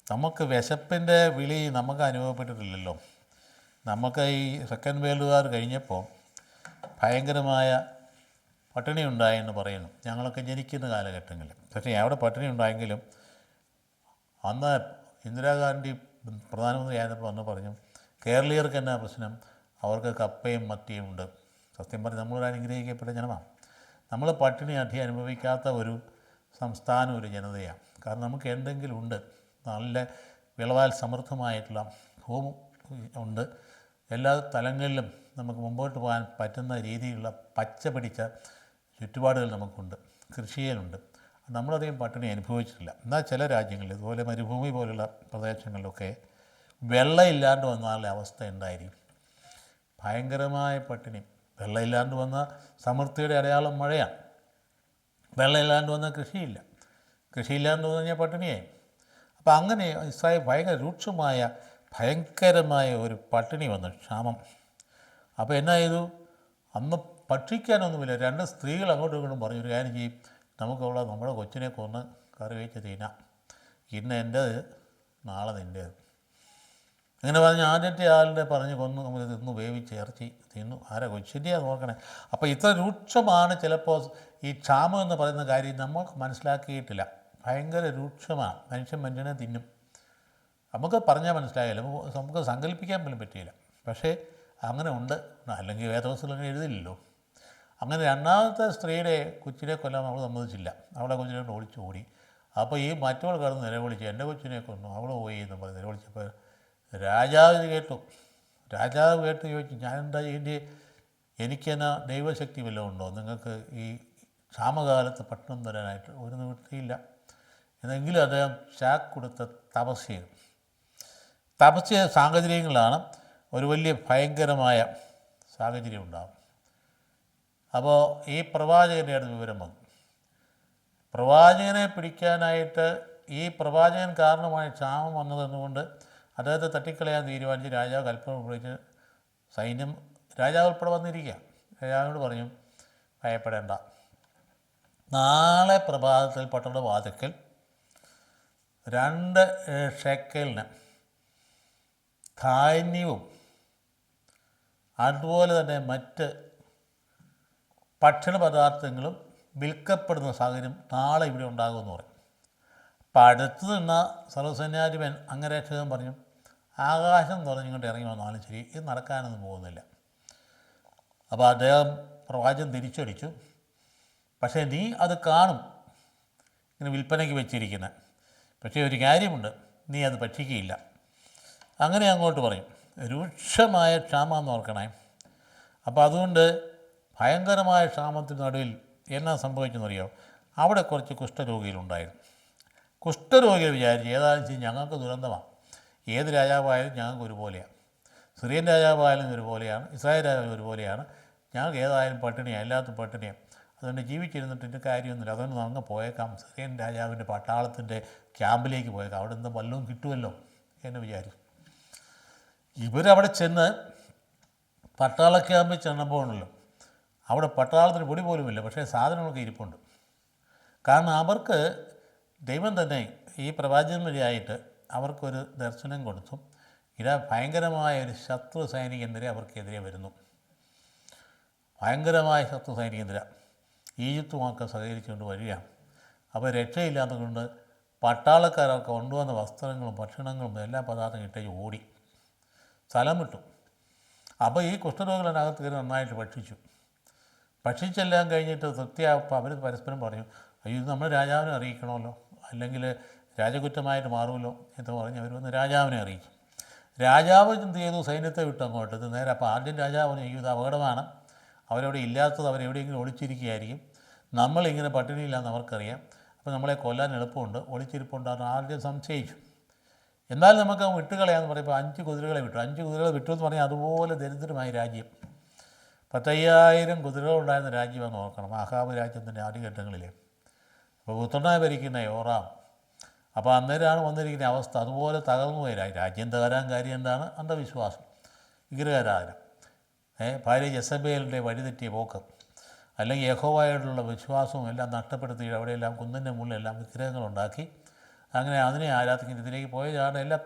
നമുക്ക് വിശപ്പിൻ്റെ വിളി നമുക്ക് അനുഭവപ്പെട്ടിട്ടില്ലല്ലോ. നമുക്ക് ഈ സെക്കൻഡ് വേൾഡ് വാർ കഴിഞ്ഞപ്പോൾ ഭയങ്കരമായ പട്ടിണി ഉണ്ടായെന്ന് പറയുന്നു, ഞങ്ങളൊക്കെ ജനിക്കുന്ന കാലഘട്ടങ്ങളിൽ. പക്ഷേ അവിടെ പട്ടിണി ഉണ്ടായെങ്കിലും അന്ന് ഇന്ദിരാഗാന്ധി പ്രധാനമന്ത്രി ആയപ്പോൾ അന്ന് പറഞ്ഞു, കേരളീയർക്ക് എന്നാ പ്രശ്നം, അവർക്ക് കപ്പയും മത്തിയും ഉണ്ട്. സത്യം പറഞ്ഞ് നമ്മളൊരു അനുഗ്രഹിക്കപ്പെട്ട ജനമാണ്. നമ്മൾ പട്ടിണി അധികം അനുഭവിക്കാത്ത ഒരു സംസ്ഥാനം, ഒരു ജനതയാണ്. കാരണം നമുക്ക് എന്തെങ്കിലും ഉണ്ട്, നല്ല വിളവാൽ സമൃദ്ധമായിട്ടുള്ള ഭൂമി ഉണ്ട്. എല്ലാ തലങ്ങളിലും നമുക്ക് മുമ്പോട്ട് പോകാൻ പറ്റുന്ന രീതിയിലുള്ള പച്ച പിടിച്ച ചുറ്റുപാടുകൾ നമുക്കുണ്ട്, കൃഷിയിലുണ്ട്. നമ്മളധികം പട്ടിണി അനുഭവിച്ചിട്ടില്ല. എന്നാൽ ചില രാജ്യങ്ങളിൽ ഇതുപോലെ മരുഭൂമി പോലുള്ള പ്രദേശങ്ങളിലൊക്കെ വെള്ളമില്ലാണ്ട് വന്നാലുള്ള അവസ്ഥ എന്തായിരിക്കും? ഭയങ്കരമായ പട്ടിണി. വെള്ളമില്ലാണ്ട് വന്ന സമൃദ്ധിയുടെ അടയാളം മഴയാണ്. വെള്ളമില്ലാണ്ട് വന്ന കൃഷിയില്ലാണ്ട് വന്നു കഴിഞ്ഞാൽ പട്ടിണിയായി. അപ്പോൾ അങ്ങനെ ഇസ്രായേൽ ഭയങ്കരമായ ഒരു പട്ടിണി വന്നു, ക്ഷാമം. അപ്പോൾ എന്നാ ചെയ്തു? അന്ന് ഭക്ഷിക്കാനൊന്നുമില്ല. രണ്ട് സ്ത്രീകൾ അങ്ങോട്ടും ഇങ്ങോട്ടും പറഞ്ഞു, ഒരു കാര്യം ചെയ്യും, നമുക്കുള്ള നമ്മുടെ കൊച്ചിനെ കൊന്ന് കറി വെച്ച് തിന്നാം, ഇന്ന് എൻ്റേത് നാളെ നിൻ്റേത്. അങ്ങനെ പറഞ്ഞ് ആദ്യത്തെ ആളിൻ്റെ പറഞ്ഞ് കൊന്ന് നമ്മൾ തിന്നു, വേവിച്ച് ഇറച്ചി തിന്നു. ആരാ? കൊച്ചിൻ്റെയാണ് നോക്കണേ. അപ്പോൾ ഇത്ര രൂക്ഷമാണ് ചിലപ്പോൾ ഈ ക്ഷാമം എന്ന് പറയുന്ന കാര്യം നമ്മൾ മനസ്സിലാക്കിയിട്ടില്ല. ഭയങ്കര രൂക്ഷമാണ്. മനുഷ്യനെ തിന്നും. നമുക്ക് പറഞ്ഞാൽ മനസ്സിലാകില്ല, നമുക്ക് സങ്കല്പിക്കാൻ പോലും പറ്റിയില്ല. പക്ഷേ അങ്ങനെ ഉണ്ട്. അല്ലെങ്കിൽ വേദവസ്തുക്കൾ അങ്ങനെ എഴുതില്ലല്ലോ. അങ്ങനെ രണ്ടാമത്തെ സ്ത്രീയുടെ കൊച്ചിനെ കൊല്ലാൻ നമ്മൾ സമ്മതിച്ചില്ല. അവളെ കൊച്ചിനെ കൊണ്ട് ഓടി. അപ്പോൾ ഈ മറ്റവൾ കിടന്ന് നിലവിളിച്ച്, എൻ്റെ കൊച്ചിനെ കൊന്നു, അവൾ പോയി എന്ന് പറഞ്ഞ് നിലവിളിച്ചപ്പോൾ രാജാവ് കേട്ട് ചോദിച്ചു, ഞാനെന്താ ചെയ്യേണ്ടി? എനിക്കെന്നാ ദൈവശക്തി വല്ലതും ഉണ്ടോ? നിങ്ങൾക്ക് ഈ ക്ഷാമകാലത്ത് ഭക്ഷണം തരാനായിട്ട് ഒരു നിവൃത്തിയില്ല. എന്നെങ്കിലും അദ്ദേഹം ചാക്ക് കൊടുത്ത് തപസ് ചെയ്ത സാഹചര്യങ്ങളാണ് ഒരു വലിയ ഭയങ്കരമായ സാഹചര്യം ഉണ്ടാകും. അപ്പോൾ ഈ പ്രവാചകൻ്റെ അടുത്ത് വിവരം വന്നു. പ്രവാചകനെ പിടിക്കാനായിട്ട് ഈ പ്രവാചകൻ കാരണമായി ക്ഷാമം വന്നതെന്നുകൊണ്ട് അദ്ദേഹത്തെ തട്ടിക്കളയാൻ തീരുമാനിച്ച് രാജാവ് കൽപ്പന ഉപയോഗിച്ച് സൈന്യം രാജാവ് ഉൾപ്പെടെ വന്നിരിക്കുക. രാജാവിനോട് പറഞ്ഞു, ഭയപ്പെടേണ്ട, നാളെ പ്രഭാതത്തിൽ പട്ടണ വാതിൽക്കൽ 2 ഷെക്കലിന് ധാന്യവും അതുപോലെ തന്നെ മറ്റ് ഭക്ഷണപദാർത്ഥങ്ങളും വിൽക്കപ്പെടുന്ന സാഹചര്യം നാളെ ഇവിടെ ഉണ്ടാകുമെന്ന് പറയും. അപ്പം അടുത്ത് നിന്ന സർവ്വസൈന്യാധിപൻ അംഗരക്ഷകൻ പറഞ്ഞു, ആകാശം തുറഞ്ഞിങ്ങോട്ട് ഇറങ്ങി വന്നാലും ശരി, ഇത് നടക്കാനൊന്നും പോകുന്നില്ല. അപ്പോൾ അദ്ദേഹം പ്രവാചകൻ തിരിച്ചടിച്ചു. പക്ഷേ നീ അത് കാണും ഇങ്ങനെ വിൽപ്പനയ്ക്ക് വെച്ചിരിക്കുന്നത്. പക്ഷേ ഒരു കാര്യമുണ്ട്, നീ അത് ഭക്ഷിക്കുകയില്ല. അങ്ങനെ അങ്ങോട്ട് പറയും. രൂക്ഷമായ ക്ഷാമം എന്ന് ഓർക്കണേ. അപ്പോൾ അതുകൊണ്ട് ഭയങ്കരമായ ക്ഷാമത്തിന് നടുവിൽ എന്നാ സംഭവിച്ചെന്നറിയോ, അവിടെ കുറച്ച് കുഷ്ഠരോഗികളുണ്ടായിരുന്നു. കുഷ്ഠരോഗികൾ വിചാരിച്ച് ഏതായാലും ചെയ്യും ഞങ്ങൾക്ക് ദുരന്തമാണ്, ഏത് രാജാവായാലും ഞങ്ങൾക്ക് ഒരുപോലെയാണ്, സിറിയൻ രാജാവായാലും ഒരുപോലെയാണ്, ഇസ്രായേൽ രാജാവ് ഒരുപോലെയാണ്, ഞങ്ങൾക്ക് ഏതായാലും പട്ടിണിയാണ്, എല്ലാത്തും പട്ടിണിയാണ്, അതുകൊണ്ട് ജീവിച്ചിരുന്നിട്ട് കാര്യമൊന്നുമില്ല, അതുകൊണ്ട് നമുക്ക് പോയേക്കാം, സിറിയൻ രാജാവിൻ്റെ പട്ടാളത്തിൻ്റെ ക്യാമ്പിലേക്ക് പോയേക്കാം, അവിടെ നിന്ന് വല്ലതും കിട്ടുമല്ലോ എന്ന് വിചാരിച്ചു. ഇവരവിടെ ചെന്ന് പട്ടാള ക്യാമ്പിൽ ചെന്നപ്പോഴാണല്ലോ അവിടെ പട്ടാളത്തിന് പൊടി പോലുമില്ല, പക്ഷേ സാധനങ്ങളൊക്കെ ഇരിപ്പുണ്ട്. കാരണം അവർക്ക് ദൈവം തന്നെ ഈ പ്രവാചകൻ വഴിയായിട്ട് അവർക്കൊരു ദർശനം കൊടുത്തു. ഇതാ ഭയങ്കരമായ ഒരു ശത്രു സൈനികനെതിരെ അവർക്കെതിരെ വരുന്നു, ഭയങ്കരമായ ശത്രു സൈനികനെതിരെ ഈജിപ്തുമൊക്കെ സഹകരിച്ചുകൊണ്ട് വരികയാണ്. അപ്പോൾ രക്ഷയില്ലാത്തതുകൊണ്ട് പട്ടാളക്കാരൊക്കെ കൊണ്ടുവന്ന വസ്ത്രങ്ങളും ഭക്ഷണങ്ങളും എല്ലാ പദാർത്ഥങ്ങളും ഇട്ടേച്ച് ഓടി സ്ഥലം വിട്ടു. അപ്പോൾ ഈ കുഷ്ഠരോഗികളതിനകത്ത് കയറി നന്നായിട്ട് ഭക്ഷിച്ചെല്ലാം കഴിഞ്ഞിട്ട് തൃപ്തിയായപ്പോൾ അവർ പരസ്പരം പറഞ്ഞു, അയ്യോ ഇത് നമ്മൾ രാജാവിനെ അറിയിക്കണമല്ലോ, അല്ലെങ്കിൽ രാജകുറ്റമായിട്ട് മാറുമല്ലോ എന്ന് പറഞ്ഞ് അവർ വന്ന് രാജാവിനെ അറിയിച്ചു. രാജാവ് എന്ത് ചെയ്തു, സൈന്യത്തെ വിട്ടു അങ്ങോട്ട്. ഇത് നേരെ അപ്പോൾ ആദ്യം രാജാവിന് ഇത് അപകടമാണ്, അവരവിടെ ഇല്ലാത്തത് അവരെവിടെയെങ്കിലും ഒളിച്ചിരിക്കുകയായിരിക്കും, നമ്മളിങ്ങനെ പട്ടിണിയില്ലാന്ന് അവർക്കറിയാം, അപ്പോൾ നമ്മളെ കൊല്ലാൻ എളുപ്പമുണ്ട്, ഒളിച്ചിരിപ്പുണ്ടാകുന്ന ആദ്യം സംശയിച്ചു. എന്നാൽ നമുക്ക് വിട്ടുകളയാന്ന് പറയുമ്പോൾ 5 കുതിരകളെ വിട്ടു. 5 കുതിരകളെ വിട്ടു എന്ന് പറഞ്ഞാൽ അതുപോലെ ദരിദ്രമായ രാജ്യം, 10,000 കുതിരകളുണ്ടായിരുന്ന രാജ്യമെന്ന് നോക്കണം, ആഹാബ് രാജ്യത്തിൻ്റെ ആദ്യഘട്ടങ്ങളിൽ. അപ്പോൾ പുത്രനായി ഭരിക്കുന്ന യോറാം. അപ്പോൾ അന്നേരമാണ് വന്നിരിക്കുന്ന അവസ്ഥ, അതുപോലെ തകർന്നു പോയ രാജ്യം തകരാൻ കാര്യം എന്താണ്? അന്ധവിശ്വാസം, വിഗ്രഹാരാധന, ഭാര്യ ജെസബേലിൻ്റെ വഴിതെറ്റിയ പോക്ക്, അല്ലെങ്കിൽ യഹോവയോടുള്ള വിശ്വാസവും എല്ലാം നഷ്ടപ്പെടുത്തി അവിടെയെല്ലാം കുന്നിൻ്റെ മുകളിലെല്ലാം വിഗ്രഹങ്ങളുണ്ടാക്കി അങ്ങനെ അതിനെ ആരാധിക്കുന്ന ഇതിലേക്ക് പോയതാണ്. എല്ലാം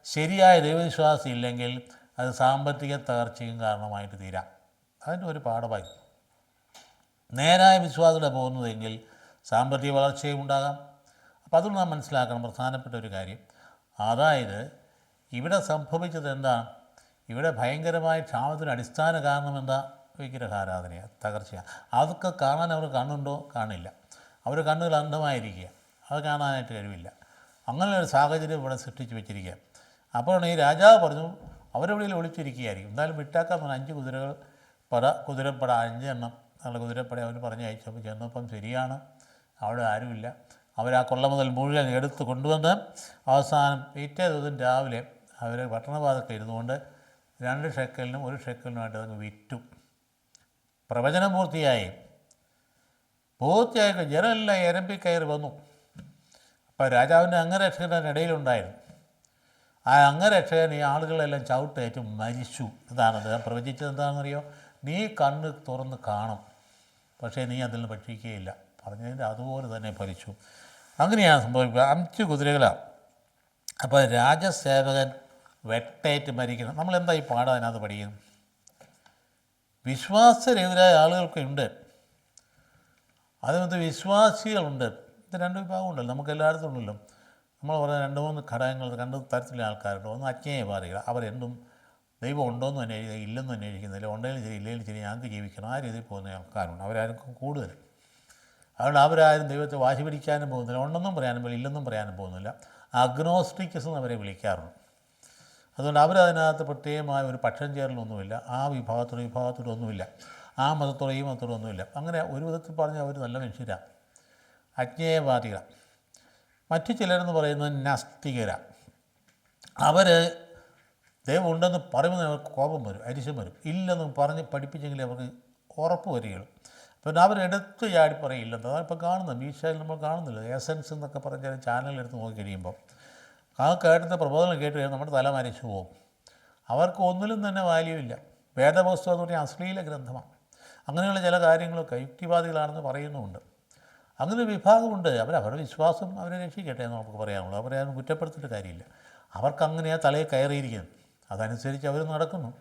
ശരിയായ ദൈവവിശ്വാസം ഇല്ലെങ്കിൽ അത് സാമ്പത്തിക തകർച്ചയും കാരണമായിട്ട് തീരാം. അതിൻ്റെ ഒരു പാഠമായി. നേരായ വിശ്വാസത്തോടെ പോകുന്നതെങ്കിൽ സാമ്പത്തിക വളർച്ചയും ഉണ്ടാകാം. അപ്പോൾ അതുകൊണ്ട് നാം മനസ്സിലാക്കണം പ്രധാനപ്പെട്ട ഒരു കാര്യം. അതായത് ഇവിടെ സംഭവിച്ചത് എന്താണ്? ഇവിടെ ഭയങ്കരമായ ക്ഷാമത്തിന് അടിസ്ഥാന കാരണം എന്താ? വിഗ്രഹാരാധനയാണ്, തകർച്ചയാണ്. അതൊക്കെ കാണാൻ അവർ കണ്ണുണ്ടോ? കാണില്ല. അവർ കണ്ണുകൾ അന്ധമായിരിക്കുക, അത് കാണാനായിട്ട് കഴിവില്ല. അങ്ങനെ ഒരു സാഹചര്യം ഇവിടെ സൃഷ്ടിച്ച് വെച്ചിരിക്കുക. അപ്പോഴാണ് ഈ രാജാവ് പറഞ്ഞു അവരെവിടെയും ഒളിച്ചിരിക്കുകയായിരിക്കും, എന്തായാലും വിട്ടാക്കാൻ പറഞ്ഞ 5 കുതിരപ്പട 5 എണ്ണം നല്ല കുതിരപ്പട അവർ പറഞ്ഞയച്ചപ്പോൾ ചെന്നപ്പം ശരിയാണ്, അവിടെ ആരുമില്ല. അവരാ കൊള്ള മുതൽ മുഴുവൻ എടുത്ത് കൊണ്ടുവന്ന് അവസാനം പിറ്റേ ദിവസം രാവിലെ അവർ പട്ടണവാതൊക്കെ ഇരുന്നുകൊണ്ട് 2 ഷെക്കലിനും 1 ഷെക്കലിനുമായിട്ട് അതങ്ങ് വിറ്റു. പ്രവചനം പൂർത്തിയായിട്ട് ജനമെല്ലാം എരമ്പിക്കയറി വന്നു. അപ്പോൾ രാജാവിൻ്റെ അംഗരക്ഷകൻ ഇടയിലുണ്ടായിരുന്നു. ആ അംഗരക്ഷകൻ ഈ ആളുകളെല്ലാം ചവിട്ടേറ്റ് മരിച്ചു. ഇതാണ് അദ്ദേഹം പ്രവചിച്ചത്. എന്താണെന്നറിയോ? നീ കണ്ണ് തുറന്ന് കാണും, പക്ഷേ നീ അതിൽ നിന്ന് ഭക്ഷിക്കുകയില്ല. പറഞ്ഞതിൻ്റെ അതുപോലെ തന്നെ ഫലിച്ചു. അങ്ങനെയാണ് സംഭവിക്കുക. 5 കുതിരകളാണ്. അപ്പോൾ രാജസേവകൻ വെട്ടേറ്റ് മരിക്കണം. നമ്മളെന്താ ഈ പാഠം അതിനകത്ത് പഠിക്കുന്നത്? വിശ്വാസരെതിരായ ആളുകൾക്കുണ്ട്, അതിനകത്ത് വിശ്വാസികളുണ്ട്. ഇത് 2 വിഭാഗമുണ്ടല്ലോ, നമുക്ക് എല്ലായിടത്തും ഉണ്ടല്ലോ. നമ്മൾ പറയുന്ന 2-3 ഘടകങ്ങൾ, 2 തരത്തിലുള്ള ആൾക്കാരുണ്ട്. ഒന്ന് അജ്ഞേയവാദികൾ, അവരെന്തും ദൈവം ഉണ്ടോയെന്ന് അന്വേഷിക്കുക, ഇല്ലെന്ന് അന്വേഷിക്കുന്നില്ല, ഉണ്ടെങ്കിലും ശരി ഇല്ലെങ്കിലും ശരി ഞങ്ങൾക്ക് ജീവിക്കണം, ആ രീതിയിൽ പോകുന്ന ആൾക്കാരുണ്ട്. അവരായിരിക്കും കൂടുതൽ. അതുകൊണ്ട് അവരാരും ദൈവത്തെ വാശി പിടിക്കാനും പോകുന്നില്ല, ഉണ്ടെന്നും പറയാനും പോലും ഇല്ലെന്നും പറയാനും പോകുന്നില്ല. അഗ്നോസ്റ്റിക്സ് എന്ന് അവരെ വിളിക്കാറുണ്ട്. അതുകൊണ്ട് അവരതിനകത്ത് പ്രത്യേകമായ ഒരു പക്ഷം ചേരലൊന്നുമില്ല, ആ വിഭാഗത്തോടെ ഒന്നുമില്ല, ആ മതത്തോടെ ഈ മതത്തോടെ ഒന്നുമില്ല. അങ്ങനെ ഒരു വിധത്തിൽ പറഞ്ഞാൽ അവർ നല്ല മനുഷ്യരാണ്, അജ്ഞേയവാദികളാണ്. മറ്റു ചിലരെന്ന് പറയുന്നത് നാസ്തികരാണ്. അവർ ദൈവം ഉണ്ടെന്ന് പറയുമ്പോൾ അവർക്ക് കോപം വരും, അരിശം വരും. ഇല്ലെന്ന് പറഞ്ഞ് പഠിപ്പിച്ചെങ്കിൽ അവർക്ക് ഉറപ്പ് വരികയുള്ളൂ. പിന്നെ അവരെടുത്ത് ചാടി പറയില്ലെന്ന്. അതാണ് ഇപ്പോൾ കാണുന്നത്. മീശയിൽ നമ്മൾ കാണുന്നില്ല, എസൻസ് എന്നൊക്കെ പറഞ്ഞാൽ ചാനലെടുത്ത് നോക്കി കഴിയുമ്പോൾ ആ കേട്ടത്തെ പ്രബോധനം കേട്ട് കഴിയുമ്പോൾ നമ്മുടെ തല മരിച്ചു പോകും. അവർക്ക് ഒന്നിലും തന്നെ വാല്യൂ ഇല്ല. വേദപുസ്തകം എന്ന് പറഞ്ഞാൽ അശ്ലീല ഗ്രന്ഥമാണ്. അങ്ങനെയുള്ള ചില കാര്യങ്ങളൊക്കെ യുക്തിവാദികളാണെന്ന് പറയുന്നുമുണ്ട്. അങ്ങനെ ഒരു വിഭാഗമുണ്ട്. അവരുടെ വിശ്വാസം അവരെ രക്ഷിക്കട്ടെ എന്ന് നമുക്ക് പറയാനുള്ളൂ. അവരെ ആരും കുറ്റപ്പെടുത്തിയിട്ട് കാര്യമില്ല. അവർക്കങ്ങനെയാണ് തലയിൽ കയറിയിരിക്കുന്നത്, അതനുസരിച്ച് അവർ നടക്കുന്നു.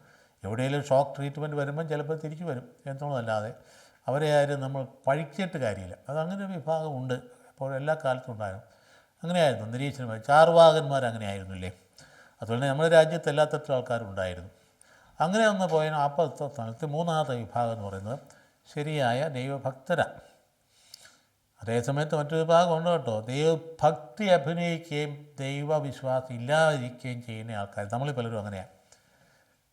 എവിടെയെങ്കിലും ഷോക്ക് ട്രീറ്റ്മെൻറ്റ് വരുമ്പം ചിലപ്പോൾ തിരിച്ചു വരും എന്നുള്ളതല്ലാതെ അവരെ ആരും നമ്മൾ പഴിച്ചിട്ട് കാര്യമില്ല. അതങ്ങനെ ഒരു വിഭാഗമുണ്ട്. അപ്പോൾ എല്ലാ കാലത്തും ഉണ്ടായിരുന്നു. അങ്ങനെയായിരുന്നു നിരീക്ഷണമായി. ചാർവാകന്മാർ അങ്ങനെയായിരുന്നില്ലേ? അതുപോലെ നമ്മുടെ രാജ്യത്ത് എല്ലാ തരത്തിലും ആൾക്കാരും ഉണ്ടായിരുന്നു. അങ്ങനെ ഒന്ന് പോയാൽ അപ്പോഴത്തെ സ്ഥാനത്ത് 3-ാമത്തെ വിഭാഗം എന്ന് പറയുന്നത് ശരിയായ ദൈവഭക്തരാണ്. അതേസമയത്ത് മറ്റൊരു വിഭാഗം ഉണ്ട് കേട്ടോ, ദൈവഭക്തി അഭിനയിക്കുകയും ദൈവവിശ്വാസം ഇല്ലാതിരിക്കുകയും ചെയ്യുന്ന ആൾക്കാർ. നമ്മളിൽ പലരും അങ്ങനെയാണ്.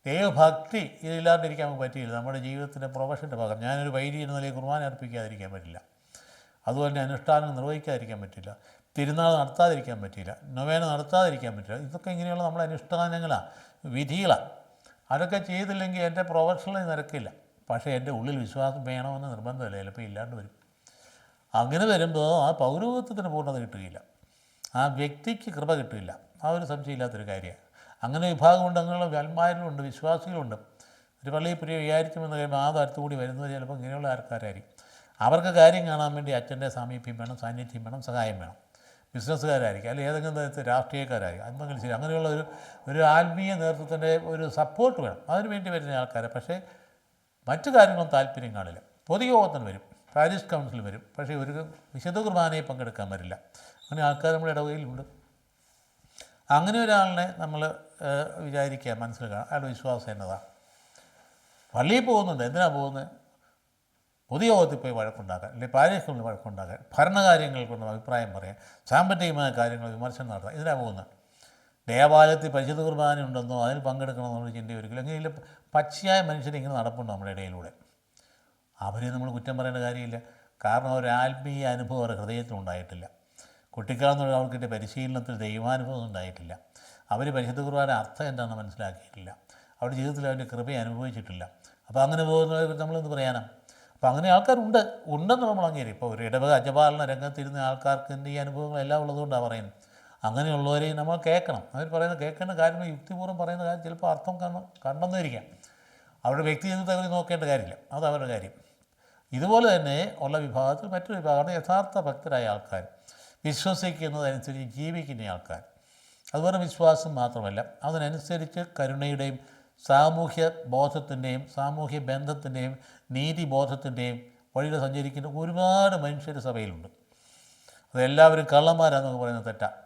ദൈവഭക്തി ഇതില്ലാണ്ടിരിക്കാൻ നമുക്ക് പറ്റിയില്ല. നമ്മുടെ ജീവിതത്തിൻ്റെ പ്രൊഫഷൻ്റെ ഭാഗം. ഞാനൊരു വൈദികൻ എന്ന നിലയിൽ കുർബാന അർപ്പിക്കാതിരിക്കാൻ പറ്റില്ല, അതുപോലെ തന്നെ അനുഷ്ഠാനം നിർവഹിക്കാതിരിക്കാൻ പറ്റില്ല, തിരുനാൾ നടത്താതിരിക്കാൻ പറ്റില്ല, നൊവേന നടത്താതിരിക്കാൻ പറ്റില്ല. ഇതൊക്കെ ഇങ്ങനെയുള്ള നമ്മുടെ അനുഷ്ഠാനങ്ങളാണ്, വിധികളാണ്. അതൊക്കെ ചെയ്തില്ലെങ്കിൽ എൻ്റെ പ്രൊഫഷണൽ നിരക്കില്ല. പക്ഷേ എൻ്റെ ഉള്ളിൽ വിശ്വാസം വേണമെന്ന് നിർബന്ധമില്ല, ചിലപ്പോൾ ഇല്ലാണ്ട് വരും. അങ്ങനെ വരുമ്പോൾ ആ പൗരോഹിത്യത്തിന് പൂർണ്ണത കിട്ടുകയില്ല, ആ വ്യക്തിക്ക് കൃപ കിട്ടില്ല. ആ ഒരു സംശയമില്ലാത്തൊരു കാര്യമാണ്. അങ്ങനെ വിഭാഗമുണ്ട്, അങ്ങനെയുള്ള ആത്മാരിലുണ്ട്, വിശ്വാസികളുണ്ട്. ഒരു പള്ളിയിൽ പുതിയ വിചാരിക്കുമെന്ന് കഴിയുമ്പോൾ ആ തരത്തു കൂടി വരുന്നത് ചിലപ്പോൾ ഇങ്ങനെയുള്ള ആൾക്കാരായിരിക്കും. അവർക്ക് കാര്യം കാണാൻ വേണ്ടി അച്ഛൻ്റെ സാമീപ്യം വേണം, സാന്നിധ്യം വേണം, സഹായം വേണം. ബിസിനസ്സുകാരായിരിക്കും, അല്ലെങ്കിൽ ഏതെങ്കിലും തരത്തിൽ രാഷ്ട്രീയക്കാരായിരിക്കും, എന്തെങ്കിലും ശരി, അങ്ങനെയുള്ള ഒരു ആത്മീയ നേതൃത്വത്തിൻ്റെ ഒരു സപ്പോർട്ട് വേണം. അതിന് വേണ്ടി വരുന്ന ആൾക്കാരെ. പക്ഷേ മറ്റു കാര്യങ്ങളും താല്പര്യം കാണില്ല. പൊതുയോഗത്തിന് വരും, പാരീഷ് കൗൺസിൽ വരും, പക്ഷേ ഒരു വിശുദ്ധ കുർബാനയിൽ പങ്കെടുക്കാൻ വരില്ല. അങ്ങനെ ആൾക്കാർ നമ്മുടെ ഇടവകയിലുണ്ട്. അങ്ങനെ ഒരാളിനെ നമ്മൾ വിചാരിക്കുക, മനസ്സിൽ കാണാം, അയാളുടെ വിശ്വാസം എന്നതാണ്. പള്ളിയിൽ പോകുന്നുണ്ട്, എന്തിനാണ് പോകുന്നത്? പൊതുയോഗത്തിൽ പോയി വഴക്കുണ്ടാക്കാൻ, അല്ലെങ്കിൽ പാരീഷ് കൗൺസിൽ വഴക്കുണ്ടാക്കാൻ, ഭരണകാര്യങ്ങൾ കൊണ്ട് അഭിപ്രായം പറയാൻ, സാമ്പത്തികമായ കാര്യങ്ങൾ വിമർശനം നടത്താൻ, ഇതിനാണ് പോകുന്നത്. ദേവാലയത്തിൽ പരിശുദ്ധ കുർബാന ഉണ്ടെന്നോ അതിൽ പങ്കെടുക്കണമെന്നുള്ള ചിന്ത ഒരിക്കലും. അങ്ങനെ പച്ചയായ മനുഷ്യരിങ്ങനെ നടപ്പുണ്ട് നമ്മുടെ ഇടയിലൂടെ. അവരെ നമ്മൾ കുറ്റം പറയേണ്ട കാര്യമില്ല. കാരണം ഒരു ആത്മീയ അനുഭവം അവരുടെ ഹൃദയത്തിലുണ്ടായിട്ടില്ല. കുട്ടിക്കാലത്ത് അവർക്ക് കിട്ടിയ പരിശീലനത്തിൽ ദൈവാനുഭവം ഉണ്ടായിട്ടില്ല. അവർ പരിശുദ്ധ കുർബാന അർത്ഥം എന്താണെന്ന് മനസ്സിലാക്കിയിട്ടില്ല. അവരുടെ ജീവിതത്തിൽ അവൻ്റെ കൃപയെ അനുഭവിച്ചിട്ടില്ല. അപ്പോൾ അങ്ങനെ പോകുന്നവരെ നമ്മളെന്ത് പറയാനാണ്? അപ്പോൾ അങ്ങനെ ഉണ്ടെന്ന് നമ്മൾ അംഗീകരിക്കും. ഇപ്പോൾ ഒരു ഇടവക അജപാലന രംഗത്തിരുന്ന ആൾക്കാർക്ക് എന്ത് ഈ അനുഭവങ്ങളെല്ലാം ഉള്ളതുകൊണ്ടാണ് പറയുന്നത്. അങ്ങനെയുള്ളവരെയും നമ്മൾ കേൾക്കണം. അവർ പറയുന്നത് കേൾക്കേണ്ട കാര്യങ്ങൾ, യുക്തിപൂർവ്വം പറയുന്ന കാര്യം ചിലപ്പോൾ അർത്ഥം കണ്ടെന്നിരിക്കാം. അവരുടെ വ്യക്തി ജീവിതത്തെ അവർ നോക്കേണ്ട കാര്യമില്ല, അത് അവരുടെ കാര്യം. ഇതുപോലെ തന്നെ ഉള്ള വിഭാഗത്തിൽ മറ്റൊരു വിഭാഗമാണ് യഥാർത്ഥ ഭക്തരായ ആൾക്കാർ, വിശ്വസിക്കുന്നതനുസരിച്ച് ജീവിക്കുന്ന ആൾക്കാർ. അതുപോലെ വിശ്വാസം മാത്രമല്ല, അതിനനുസരിച്ച് കരുണയുടെയും സാമൂഹ്യ ബോധത്തിൻ്റെയും സാമൂഹ്യ ബന്ധത്തിൻ്റെയും നീതിബോധത്തിൻ്റെയും വഴിയിൽ സഞ്ചരിക്കുന്ന ഒരുപാട് മനുഷ്യർ സഭയിലുണ്ട്. അതെല്ലാവരും കള്ളന്മാരാണെന്നൊക്കെ പറയുന്നത് തെറ്റാണ്,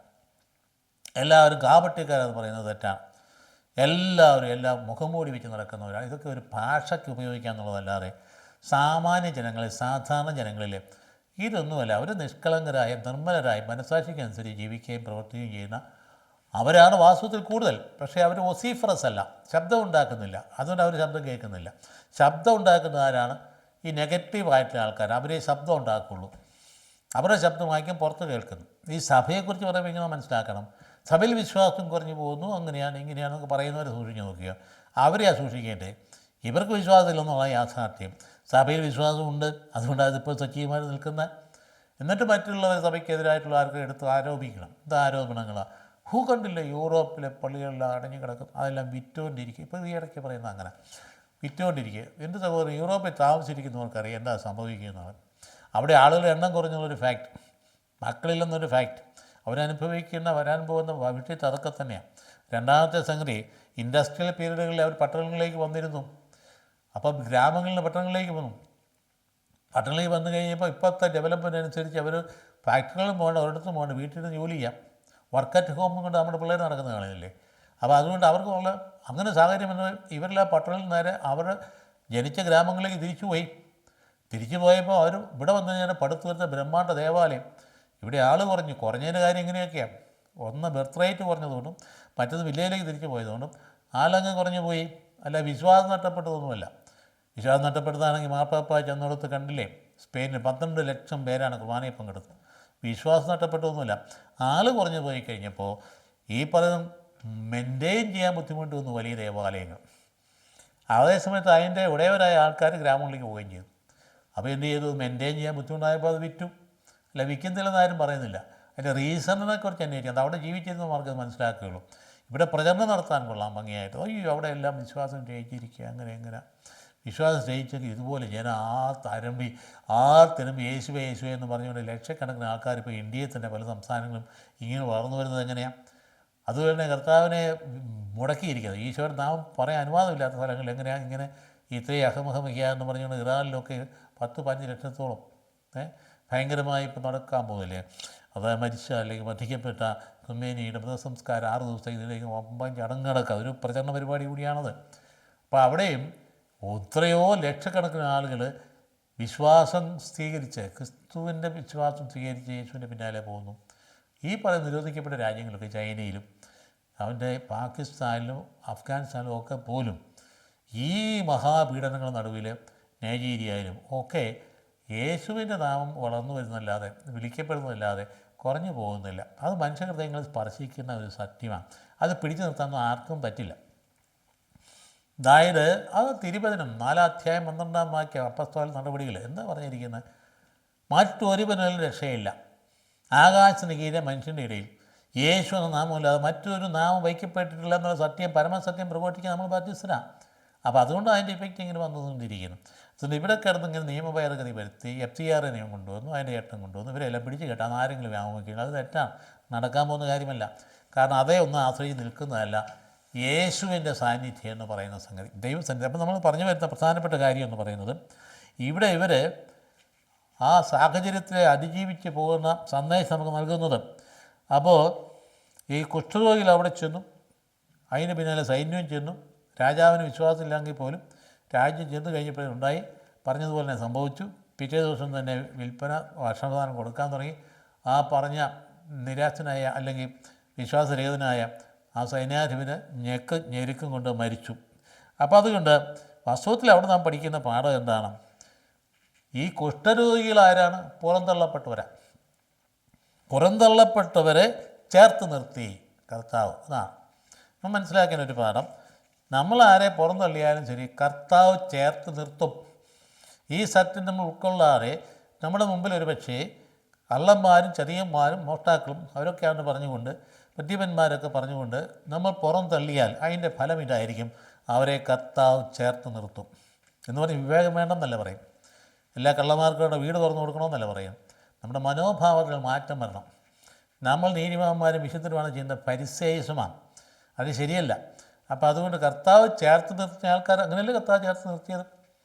എല്ലാവരും കാപട്യക്കാരെന്ന് പറയുന്നത് തെറ്റാണ്, എല്ലാവരും എല്ലാം മുഖംമൂടി വെച്ച് നടക്കുന്നവരാണ്. ഇതൊക്കെ ഒരു ഭാഷയ്ക്ക് ഉപയോഗിക്കുക എന്നുള്ളതല്ലാതെ സാമാന്യ ജനങ്ങളിൽ, സാധാരണ ജനങ്ങളിൽ ഇതൊന്നുമല്ല. അവർ നിഷ്കളങ്കരായ, നിർമ്മലരായ, മനസ്സാക്ഷിക്കനുസരിച്ച് ജീവിക്കുകയും പ്രവർത്തിക്കുകയും ചെയ്യുന്ന അവരാണ് വാസ്തവത്തിൽ കൂടുതൽ. പക്ഷേ അവർ ഒസീഫറസ് അല്ല, ശബ്ദം ഉണ്ടാക്കുന്നില്ല, അതുകൊണ്ട് അവർ ശബ്ദം കേൾക്കുന്നില്ല. ശബ്ദം ഉണ്ടാക്കുന്ന ആരാണ്? ഈ നെഗറ്റീവായിട്ടുള്ള ആൾക്കാർ. അവരെ ശബ്ദം ഉണ്ടാക്കുള്ളൂ, അവരുടെ ശബ്ദമായിരിക്കും പുറത്ത് കേൾക്കുന്നു. ഈ സഭയെക്കുറിച്ച് പറയുമ്പോൾ ഇങ്ങനെ മനസ്സിലാക്കണം, സഭയിൽ വിശ്വാസം കുറഞ്ഞു പോകുന്നു, അങ്ങനെയാണ് ഇങ്ങനെയാണെന്നൊക്കെ പറയുന്നവരെ സൂക്ഷിച്ച് നോക്കുക. അവരെയാണ് സൂക്ഷിക്കേണ്ടത്. ഇവർക്ക് വിശ്വാസമില്ലെന്നുള്ള യാഥാർത്ഥ്യം. സഭയിൽ വിശ്വാസമുണ്ട്, അതുകൊണ്ട് അതിപ്പോൾ സജീവമായി നിൽക്കുന്ന, എന്നിട്ട് മറ്റുള്ളവർ സഭയ്ക്കെതിരായിട്ടുള്ള ആർക്കും എടുത്ത് ആരോപിക്കണം. ഇത് ആരോപണങ്ങളാണ്. കണ്ടില്ല യൂറോപ്പിലെ പള്ളികളിലെല്ലാം അടഞ്ഞു കിടക്കും, അതെല്ലാം വിറ്റുകൊണ്ടിരിക്കുക. ഇപ്പോൾ ഈ ഇടയ്ക്ക് പറയുന്നത് അങ്ങനെ വിറ്റുകൊണ്ടിരിക്കുക. എൻ്റെ സഹോദരൻ, യൂറോപ്പിൽ താമസിച്ചിരിക്കുന്നവർക്കറിയാം എന്താ സംഭവിക്കുന്നത്. അവിടെ ആളുകളുടെ എണ്ണം കുറഞ്ഞുള്ളൊരു ഫാക്റ്റ്, മക്കളില്ലെന്നൊരു ഫാക്റ്റ്, അവരനുഭവിക്കുന്ന വരാൻ പോകുന്ന ഭവിഷ്യത്ത് അതൊക്കെ തന്നെയാണ്. രണ്ടാമത്തെ സംഗതി, ഇൻഡസ്ട്രിയൽ പീരീഡുകളിൽ അവർ പട്ടണങ്ങളിലേക്ക് വന്നിരുന്നു. അപ്പം ഗ്രാമങ്ങളിൽ നിന്ന് പട്ടണങ്ങളിലേക്ക് വന്നു. പട്ടണങ്ങളിലേക്ക് വന്നു കഴിഞ്ഞപ്പോൾ ഇപ്പോഴത്തെ ഡെവലപ്മെൻറ്റ് അനുസരിച്ച് അവർ ഫാക്ടറികളും പോകേണ്ട, ഒരിടത്തും പോകേണ്ട, വീട്ടിൽ നിന്ന് ജോലി ചെയ്യാം. വർക്ക് അറ്റ് ഹോം കൊണ്ട് നമ്മുടെ പിള്ളേർ നടക്കുന്ന കളിയല്ലേ. അപ്പോൾ അതുകൊണ്ട് അവർക്ക് ഉള്ള അങ്ങനെ സാഹചര്യം എന്ന് ഇവരെല്ലാം പട്ടണത്തിൽ നേരെ അവർ ജനിച്ച ഗ്രാമങ്ങളിലേക്ക് തിരിച്ചു പോയപ്പോൾ അവർ ഇവിടെ വന്നു കഴിഞ്ഞാൽ പടുത്തുവരുന്ന ബ്രഹ്മാണ്ഡ ദേവാലയം. ഇവിടെ ആൾ കുറഞ്ഞതിൻ്റെ കാര്യം ഇങ്ങനെയൊക്കെയാണ്. ഒന്ന് ബർത്ത് റേറ്റ് കുറഞ്ഞതുകൊണ്ടും മറ്റത് വില്ലേജിലേക്ക് തിരിച്ചു പോയതുകൊണ്ടും ആളങ്ങ് കുറഞ്ഞു പോയി. അല്ല വിശ്വാസം നഷ്ടപ്പെട്ടതൊന്നുമല്ല. വിശ്വാസം നഷ്ടപ്പെട്ടതാണെങ്കിൽ മാർപ്പാപ്പ ചെന്നിടത്ത് കണ്ടില്ലേ, സ്പെയിനിൽ 12 ലക്ഷം പേരാണ് കുർബാനയിൽ പങ്കെടുത്തത്. വിശ്വാസം നഷ്ടപ്പെട്ടതൊന്നുമില്ല. ആൾ കുറഞ്ഞു പോയി കഴിഞ്ഞപ്പോൾ ഈ പറയുന്ന മെയിൻറ്റെയിൻ ചെയ്യാൻ ബുദ്ധിമുട്ട് വന്നു വലിയ ദേവാലയങ്ങൾ. അതേസമയത്ത് അതിൻ്റെ ഉടയവരായ ആൾക്കാർ ഗ്രാമങ്ങളിലേക്ക് പോവുകയും ചെയ്തു. അപ്പോൾ എന്ത് ചെയ്തു? മെയിൻറ്റെയിൻ ചെയ്യാൻ ബുദ്ധിമുട്ടായപ്പോൾ അത് വിറ്റു. അല്ല, വിൽക്കുന്നില്ലെന്ന് ആരും പറയുന്നില്ല. അതിൻ്റെ റീസണിനെ കുറിച്ച് അന്വേഷിക്കുന്നത് അവിടെ ജീവിച്ചിരുന്നവർക്ക് മനസ്സിലാക്കുകയുള്ളൂ. ഇവിടെ പ്രചരണം നടത്താൻ കൊള്ളാം ഭംഗിയായിട്ട്. അയ്യോ അവിടെ എല്ലാം വിശ്വാസം ജയിച്ചിരിക്കുക, അങ്ങനെ എങ്ങനെ വിശ്വാസം ജയിച്ചെങ്കിൽ ഇതുപോലെ ജനം ആർത്തിരമ്പി യേശുവേ യേശുവേ എന്ന് പറഞ്ഞുകൊണ്ട് ലക്ഷക്കണക്കിന് ആൾക്കാർ ഇപ്പോൾ ഇന്ത്യയിൽ തന്നെ പല സംസ്ഥാനങ്ങളും ഇങ്ങനെ വളർന്നു വരുന്നത് എങ്ങനെയാണ്? അതുപോലെ തന്നെ കർത്താവിനെ മുടക്കിയിരിക്കുന്നത്, ഈശോയുടെ നാമം പറയാൻ അനുവാദമില്ലാത്ത സ്ഥലങ്ങളിൽ എങ്ങനെയാണ് ഇങ്ങനെ ഇത്രയും അഹമഹമിക്കുക എന്ന് പറഞ്ഞുകൊണ്ട് ഇറാനിലൊക്കെ 10-15 ലക്ഷത്തോളം ഭയങ്കരമായി ഇപ്പോൾ നടക്കാൻ പോകില്ലേ. അത് മരിച്ച അല്ലെങ്കിൽ വധിക്കപ്പെട്ട ഖുമേനിയുടെ മൃതസംസ്കാരം 6 ദിവസത്തേക്ക് വമ്പൻ ചടങ്ങടക്കുക, ഒരു പ്രചരണ പരിപാടി കൂടിയാണത്. അപ്പോൾ അവിടെയും എത്രയോ ലക്ഷക്കണക്കിന് ആളുകൾ വിശ്വാസം സ്വീകരിച്ച് ക്രിസ്തുവിൻ്റെ വിശ്വാസം സ്വീകരിച്ച് യേശുവിൻ്റെ പിന്നാലെ പോകുന്നു. ഈ പറയുന്ന നിരോധിക്കപ്പെട്ട രാജ്യങ്ങളൊക്കെ ചൈനയിലും അവൻ്റെ പാകിസ്ഥാനിലും അഫ്ഗാനിസ്ഥാനിലും ഒക്കെ പോലും ഈ മഹാപീഡനങ്ങളുടെ നടുവിൽ നൈജീരിയയിലും ഒക്കെ യേശുവിൻ്റെ നാമം വളർന്നു വരുന്നതല്ലാതെ വിളിക്കപ്പെടുന്നതല്ലാതെ കുറഞ്ഞു പോകുന്നില്ല. അത് മനുഷ്യഹൃദയങ്ങൾ സ്പർശിക്കുന്ന ഒരു സത്യമാണ്. അത് പിടിച്ചു നിർത്താനൊന്നും ആർക്കും പറ്റില്ല. അതായത് അത് തിരുവചനം 4 അധ്യായം 12 വാക്യം അപ്പസ്തോല നടപടികൾ എന്താ പറഞ്ഞിരിക്കുന്നത്? മറ്റൊരുവനും രക്ഷയില്ല ആകാശത്തിന് കീഴിലെ മനുഷ്യൻ്റെ ഇടയിൽ യേശു എന്ന നാമമില്ലാതെ മറ്റൊരു നാമം വയ്ക്കപ്പെട്ടിട്ടില്ല എന്നുള്ള സത്യം പരമസത്യം പ്രഘോഷിക്കാൻ നമ്മൾ ബാധ്യസ്ഥരാണ്. അപ്പോൾ അതുകൊണ്ട് അതിൻ്റെ ഇഫക്റ്റ് ഇങ്ങനെ വന്നുകൊണ്ടിരിക്കുന്നു. അതുകൊണ്ട് ഇവിടെ കിടന്ന് ഇങ്ങനെ നിയമഭേദഗതി വരുത്തി FCR നിയമം കൊണ്ടുവന്നു, അതിൻ്റെ ചട്ടം കൊണ്ടുവന്നു, ഇവരെല്ലാം പിടിച്ച് കേട്ടാൽ ആരെങ്കിലും വ്യാമോഹിക്കുന്നത് അത് തെറ്റാണ്, നടക്കാൻ പോകുന്ന കാര്യമല്ല. കാരണം അതേ ഒന്നും ആശ്രയിച്ച് നിൽക്കുന്നതല്ല യേശുവിൻ്റെ സാന്നിധ്യം എന്ന് പറയുന്ന സംഗതി, ദൈവസന്നിധി. അപ്പോൾ നമ്മൾ പറഞ്ഞു വരുന്ന പ്രധാനപ്പെട്ട കാര്യം എന്ന് പറയുന്നത് ഇവിടെ ഇവർ ആ സാഹചര്യത്തെ അതിജീവിച്ച് പോകുന്ന സന്ദേശം നമുക്ക് നൽകുന്നത്. അപ്പോൾ ഈ കുഷ്ഠരോഗികൾ അവിടെ ചെന്നു, അതിന് പിന്നാലെ സൈന്യവും ചെന്നു, രാജാവിന് വിശ്വാസമില്ലെങ്കിൽ പോലും രാജ്യം ചെന്ന് കഴിഞ്ഞപ്പോഴുണ്ടായി പറഞ്ഞതുപോലെ തന്നെ സംഭവിച്ചു. പിറ്റേ ദിവസം തന്നെ വിൽപ്പന ഭക്ഷണദാനം കൊടുക്കാൻ തുടങ്ങി. ആ പറഞ്ഞ നിരാശനായ അല്ലെങ്കിൽ വിശ്വാസരഹിതനായ ആ സൈന്യാധിപന് ഞെരുക്കം കൊണ്ട് മരിച്ചു. അപ്പോൾ അതുകൊണ്ട് വാസ്തവത്തിൽ അവിടെ നാം പഠിക്കുന്ന പാഠം എന്താണ്? ഈ കുഷ്ഠരോഗികളാരാണ്? പുറന്തള്ളപ്പെട്ടവരാണ്. പുറന്തള്ളപ്പെട്ടവരെ ചേർത്ത് നിർത്തി കർത്താവ്. അതാണ് നമ്മൾ മനസ്സിലാക്കുന്ന ഒരു പാഠം. നമ്മളാരെ പുറന്തള്ളിയാലും ശരി, കർത്താവ് ചേർത്ത് നിർത്തും. ഈ സത്യം നമ്മൾ ഉൾക്കൊള്ളാതെ നമ്മുടെ മുമ്പിൽ ഒരു പക്ഷേ കള്ളന്മാരും ചെറിയന്മാരും മോഷ്ടാക്കളും അവരൊക്കെയാണ് പറഞ്ഞുകൊണ്ട് ബുദ്ധിപന്മാരൊക്കെ പറഞ്ഞുകൊണ്ട് നമ്മൾ പുറം തള്ളിയാൽ അതിൻ്റെ ഫലം ഇതായിരിക്കും, അവരെ കർത്താവ് ചേർത്ത് നിർത്തും എന്ന് പറഞ്ഞ് വിവേകം വേണ്ടെന്നല്ല പറയും. എല്ലാ കള്ളന്മാർക്കുള്ള വീട് തുറന്നു കൊടുക്കണമെന്നല്ല പറയും. നമ്മുടെ മനോഭാവത്തിൽ മാറ്റം വരണം. നമ്മൾ നീതിമാന്മാരും വിശുദ്ധരുമാണ് ചെയ്യുന്ന പരിസേഷമാണ്, അത് ശരിയല്ല. അപ്പോൾ അതുകൊണ്ട് കർത്താവ് ചേർത്ത് നിർത്തിയ ആൾക്കാർ അങ്ങനെയല്ലേ കർത്താവ് ചേർത്ത് നിർത്തിയത്?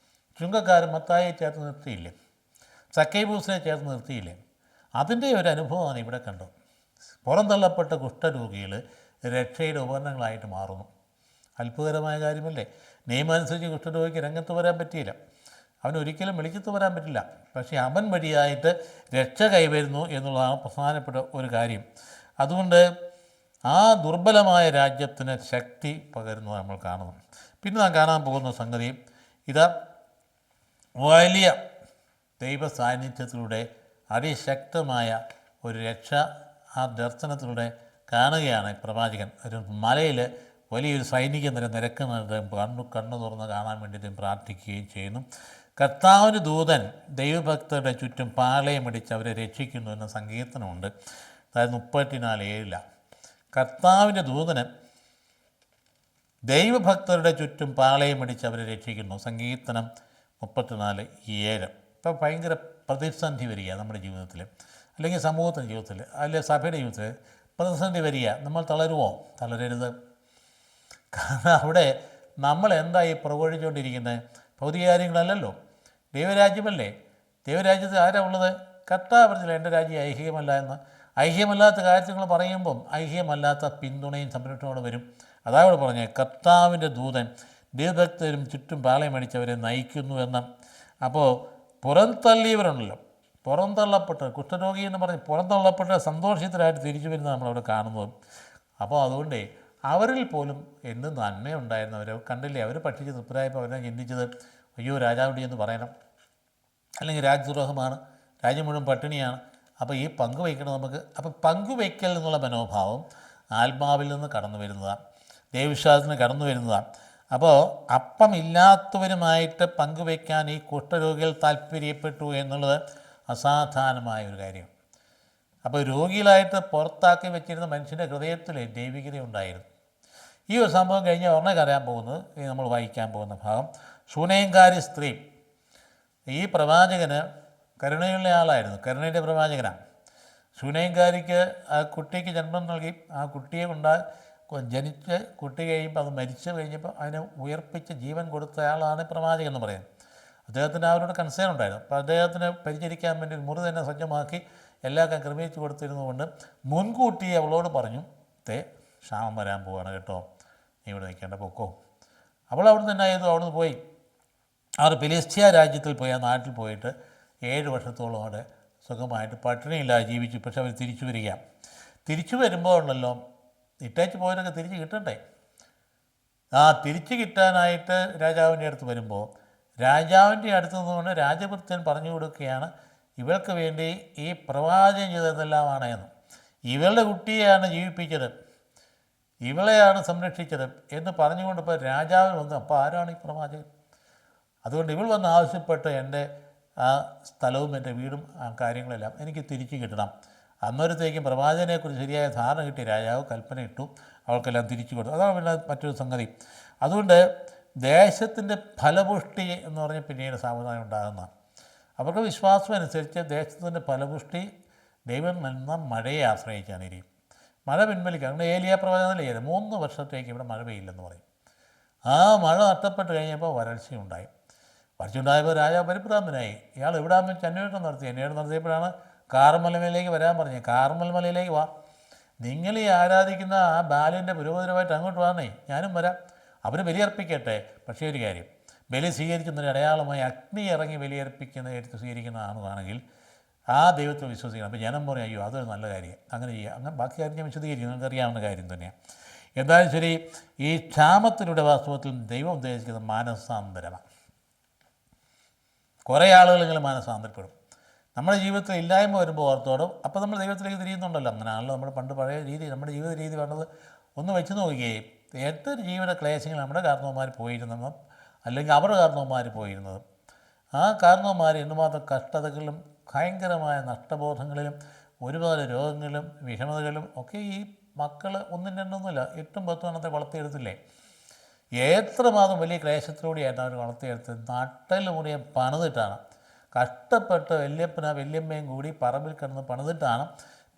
ചുങ്കക്കാരൻ മത്തായിയെ ചേർത്ത് നിർത്തിയില്ലേ? സക്കൈബൂസിനെ ചേർത്ത് നിർത്തിയില്ലേ? അതിൻ്റെ ഒരു അനുഭവമാണ് ഇവിടെ കണ്ടത്. പുറന്തള്ളപ്പെട്ട കുഷ്ഠരോഗികൾ രക്ഷയുടെ ഉപകരണങ്ങളായിട്ട് മാറുന്നു. അത്ഭുതകരമായ കാര്യമല്ലേ? നിയമമനുസരിച്ച് കുഷ്ഠരോഗിക്ക് രംഗത്ത് വരാൻ പറ്റിയില്ല, അവനൊരിക്കലും വെളിച്ചത്ത് വരാൻ പറ്റില്ല. പക്ഷേ അവൻ വഴിയായിട്ട് രക്ഷ കൈവരുന്നു എന്നുള്ളതാണ് പ്രധാനപ്പെട്ട ഒരു കാര്യം. അതുകൊണ്ട് ആ ദുർബലമായ രാജ്യത്തിന് ശക്തി പകരുന്നത് നമ്മൾ കാണുന്നു. പിന്നെ നാം കാണാൻ പോകുന്ന സംഗതി ഇതാ, വലിയ ദൈവ സാന്നിധ്യത്തിലൂടെ അതിശക്തമായ ഒരു രക്ഷ ആ ദർശനത്തിലൂടെ കാണുകയാണ് പ്രവാചകൻ. ഒരു മലയിൽ വലിയൊരു സൈനിക നിര നിരക്കുന്നത് കണ്ണു തുറന്ന് കാണാൻ വേണ്ടിയിട്ടും പ്രാർത്ഥിക്കുകയും ചെയ്യുന്നു. കർത്താവിൻ്റെ ദൂതൻ ദൈവഭക്തരുടെ ചുറ്റും പാളയമടിച്ച് അവരെ രക്ഷിക്കുന്നു എന്ന സങ്കീർത്തനമുണ്ട്. അതായത് 34:7. കർത്താവിൻ്റെ ദൂതന് ദൈവഭക്തരുടെ ചുറ്റും പാളയമടിച്ച് അവരെ രക്ഷിക്കുന്നു. സങ്കീർത്തനം 34:7. ഇപ്പോൾ ഭയങ്കര പ്രതിസന്ധി വരിക നമ്മുടെ ജീവിതത്തിൽ, അല്ലെങ്കിൽ സമൂഹത്തിൻ്റെ ജീവിതത്തിൽ, അല്ലെങ്കിൽ സഭയുടെ ജീവിതത്തിൽ പ്രതിസന്ധി വരിക. നമ്മൾ തളരുമോ? തളരരുത്. കാരണം അവിടെ നമ്മൾ എന്തായി പ്രകോപിച്ചുകൊണ്ടിരിക്കുന്നത്? ഭൗതിക കാര്യങ്ങളല്ലല്ലോ, ദൈവരാജ്യമല്ലേ. ദൈവരാജ്യത്തിൽ ആരാ ഉള്ളത്? കർത്താവ് പറഞ്ഞില്ല എൻ്റെ രാജ്യം ഐഹികമല്ല എന്ന്. ഐഹികമല്ലാത്ത കാര്യങ്ങൾ പറയുമ്പം ഐഹികമല്ലാത്ത പിന്തുണയും സംരക്ഷണവും വരും. അതായത് പറഞ്ഞത് കർത്താവിൻ്റെ ദൂതൻ ദൈവഭക്തരും ചുറ്റും പാളയമടിച്ചവരെ നയിക്കുന്നു എന്ന്. അപ്പോൾ പുറന്തള്ളിയവരുണ്ടല്ലോ, പുറന്തള്ളപ്പെട്ട കുഷ്ഠരോഗി എന്ന് പറഞ്ഞ് പുറന്തള്ളപ്പെട്ട സന്തോഷത്തിലായിട്ട് തിരിച്ചു വരുന്നത് നമ്മളവിടെ കാണുന്നത്. അപ്പോൾ അതുകൊണ്ട് അവരിൽ പോലും എന്ത് നന്മയുണ്ടായിരുന്നവരെ കണ്ടില്ലേ? അവർ പഠിച്ച് തൃപ്തരായപ്പോൾ അവരെ ചിന്തിച്ചത് അയ്യോ രാജാവിൻ്റെ എന്ന് പറയണം, അല്ലെങ്കിൽ രാജ്യദ്രോഹമാണ്, രാജ്യം മുഴുവൻ പട്ടിണിയാണ്. അപ്പോൾ ഈ പങ്കുവയ്ക്കണം നമുക്ക്. അപ്പോൾ പങ്കുവയ്ക്കൽ എന്നുള്ള മനോഭാവം ആത്മാവിൽ നിന്ന് കടന്നു വരുന്നതാണ്, ദൈവവിശ്വാസത്തിന് കടന്നു വരുന്നതാണ്. അപ്പോൾ അപ്പമില്ലാത്തവരുമായിട്ട് പങ്കുവയ്ക്കാൻ ഈ കുഷ്ഠരോഗികൾ താല്പര്യപ്പെട്ടു എന്നുള്ളത് അസാധാരണമായ ഒരു കാര്യം. അപ്പോൾ രോഗികളായിട്ട് പുറത്താക്കി വെച്ചിരുന്ന മനുഷ്യൻ്റെ ഹൃദയത്തിൽ ദൈവികത ഉണ്ടായിരുന്നു. ഈ ഒരു സംഭവം കഴിഞ്ഞ് ഉടനെ അറിയാൻ പോകുന്നത് നമ്മൾ വായിക്കാൻ പോകുന്ന ഭാഗം, ശൂനേംകാരി സ്ത്രീ. ഈ പ്രവാചകന് കരുണയുള്ള ആളായിരുന്നു, കരുണയുടെ പ്രവാചകനാണ്. ശൂനേംകാരിക്ക് ആ കുട്ടിക്ക് ജന്മം നൽകി, ആ കുട്ടിയെ ജനിച്ച് കുട്ടി കഴിയുമ്പോൾ അത് മരിച്ചു കഴിഞ്ഞപ്പോൾ അതിനെ ഉയർപ്പിച്ച് ജീവൻ കൊടുത്തയാളാണ് പ്രവാചകൻ എന്ന് പറയുന്നത്. അദ്ദേഹത്തിന് അവരോട് കൺസേൺ ഉണ്ടായിരുന്നു. അപ്പോൾ അദ്ദേഹത്തിന് പരിചരിക്കാൻ വേണ്ടി മുറി തന്നെ സജ്ജമാക്കി എല്ലാം ക്രമീകരിച്ച് കൊടുത്തിരുന്നുകൊണ്ട് മുൻകൂട്ടി അവളോട് പറഞ്ഞു, ക്ഷാമം വരാൻ പോവാണ് കേട്ടോ, നീ ഇവിടെ നിൽക്കേണ്ട പൊക്കോ. അവൾ അവിടെ തന്നെ ആയിരുന്നു, അവിടെ നിന്ന് പോയി. അവർ ഫിലിസ്തീയ രാജ്യത്തിൽ പോയി ആ നാട്ടിൽ പോയിട്ട് 7 വർഷത്തോളം അവിടെ സുഖമായിട്ട് പട്ടിണിയില്ലാതെ ജീവിച്ചു. പക്ഷെ അവർ തിരിച്ചു വരിക. തിരിച്ചു വരുമ്പോൾ ഉണ്ടല്ലോ, ഇട്ടേച്ച് പോയതൊക്കെ തിരിച്ച് കിട്ടണ്ടേ. ആ തിരിച്ച് കിട്ടാനായിട്ട് രാജാവിൻ്റെ അടുത്ത് വരുമ്പോൾ രാജാവിൻ്റെ അടുത്ത് നിന്നുകൊണ്ട് രാജഭൃത്യൻ പറഞ്ഞു കൊടുക്കുകയാണ്, ഇവൾക്ക് വേണ്ടി ഈ പ്രവാചകൻ ചെയ്തതെല്ലാമാണ് എന്ന്. ഇവളുടെ കുട്ടിയെയാണ് ജീവിപ്പിച്ചത്, ഇവളെയാണ് സംരക്ഷിച്ചത് എന്ന് പറഞ്ഞുകൊണ്ട് ഇപ്പോൾ രാജാവിന് വന്നു. അപ്പോൾ ആരാണ് ഈ പ്രവാചകൻ? അതുകൊണ്ട് ഇവൾ വന്ന് ആവശ്യപ്പെട്ട് എൻ്റെ ആ സ്ഥലവും എൻ്റെ വീടും ആ കാര്യങ്ങളെല്ലാം എനിക്ക് തിരിച്ചു കിട്ടണം. അന്നേരത്തേക്കും പ്രവാചകനെക്കുറിച്ച് ശരിയായ ധാരണ കിട്ടി. രാജാവ് കൽപ്പന ഇട്ടു, അവൾക്കെല്ലാം തിരിച്ചു കൊടുത്തു. അതാണ് പിന്നെ മറ്റൊരു സംഗതി. അതുകൊണ്ട് ദേശത്തിൻ്റെ ഫലപുഷ്ടി എന്ന് പറഞ്ഞ് പിന്നീട് സാവധാനം ഉണ്ടാകുന്നതാണ്. അവർക്ക് വിശ്വാസമനുസരിച്ച് ദേശത്തിൻ്റെ ഫലപുഷ്ടി ദൈവം നൽകുന്ന മഴയെ ആശ്രയിച്ചാണ് ഇരിക്കും. മഴ പിൻവലിക്കുക. അങ്ങനെ ഏലിയ പ്രവചനത്തിൽ 3 വർഷത്തേക്ക് ഇവിടെ മഴ പെയ്യില്ലെന്ന് പറയും. ആ മഴ നഷ്ടപ്പെട്ട് കഴിഞ്ഞപ്പോൾ വരൾച്ചയുണ്ടായി. വരൾച്ചയുണ്ടായപ്പോൾ രാജാവ് പരിഭ്രാന്തനായി. ഇയാൾ എവിടാന്ന് വെച്ച് അന്വേഷണം നടത്തിയപ്പോഴാണ് കാർമൽ വരാൻ പറഞ്ഞത്. കാർമൽ മലയിലേക്ക് വാ, നിങ്ങൾ ഈ ആരാധിക്കുന്ന ആ ബാലിൻ്റെ പുരോഹിതരുമായിട്ട് അങ്ങോട്ട് വന്നേ, ഞാനും വരാം, അവർ ബലിയർപ്പിക്കട്ടെ. പക്ഷേ ഒരു കാര്യം, ബലി സ്വീകരിക്കുന്നൊരു അടയാളമായി അഗ്നി ഇറങ്ങി ബലിയർപ്പിക്കുന്ന എടുത്ത് സ്വീകരിക്കുന്ന ആണെന്നാണെങ്കിൽ ആ ദൈവത്തെ വിശ്വസിക്കണം. അപ്പോൾ ജനം പറയും, അയ്യോ അതൊരു നല്ല കാര്യം, അങ്ങനെ ചെയ്യുക. അങ്ങനെ ബാക്കി കാര്യം ഞാൻ വിശദീകരിക്കും, നിങ്ങൾക്കറിയാവുന്ന കാര്യം തന്നെയാണ്. എന്തായാലും ശരി, ഈ ക്ഷാമത്തിലൂടെ വാസ്തവത്തിൽ ദൈവം ഉദ്ദേശിക്കുന്ന മാനസാന്തരമാണ്. കുറേ ആളുകളെങ്കിലും മാനസാന്തരപ്പെടും. നമ്മുടെ ജീവിതത്തിൽ ഇല്ലായ്മ വരുമ്പോൾ ഓർത്തോടും അപ്പോൾ നമ്മൾ ദൈവത്തിലേക്ക് തിരിയുന്നുണ്ടല്ലോ. അങ്ങനെയാണല്ലോ നമ്മുടെ പണ്ട് പഴയ രീതി, നമ്മുടെ ജീവിത രീതി വേണ്ടത്. ഒന്ന് വെച്ച് നോക്കുകയും എന്തൊരു ജീവിത ക്ലേശങ്ങൾ നമ്മുടെ കാരണവന്മാർ പോയിരുന്നത്, അല്ലെങ്കിൽ അവരുടെ കാരണവന്മാർ പോയിരുന്നത്. ആ കാരണവന്മാർ എന്തുമാത്രം കഷ്ടതകളിലും ഭയങ്കരമായ നഷ്ടബോധങ്ങളിലും ഒരുപാട് രോഗങ്ങളിലും വിഷമതകളിലും ഒക്കെ ഈ മക്കൾ ഒന്നും രണ്ടൊന്നുമില്ല 8ഉം 10ഉം എണ്ണത്തെ വളർത്തിയെടുത്തില്ലേ. എത്രമാത്രം വലിയ ക്ലേശത്തിലൂടെയായിട്ട് അവർ വളർത്തിയെടുത്തത്. നട്ടൽ മുറിയെ പണിതിട്ടാണ്, കഷ്ടപ്പെട്ട് വല്യമ്മയും കൂടി പറമ്പിൽ കിടന്ന് പണിതിട്ടാണ്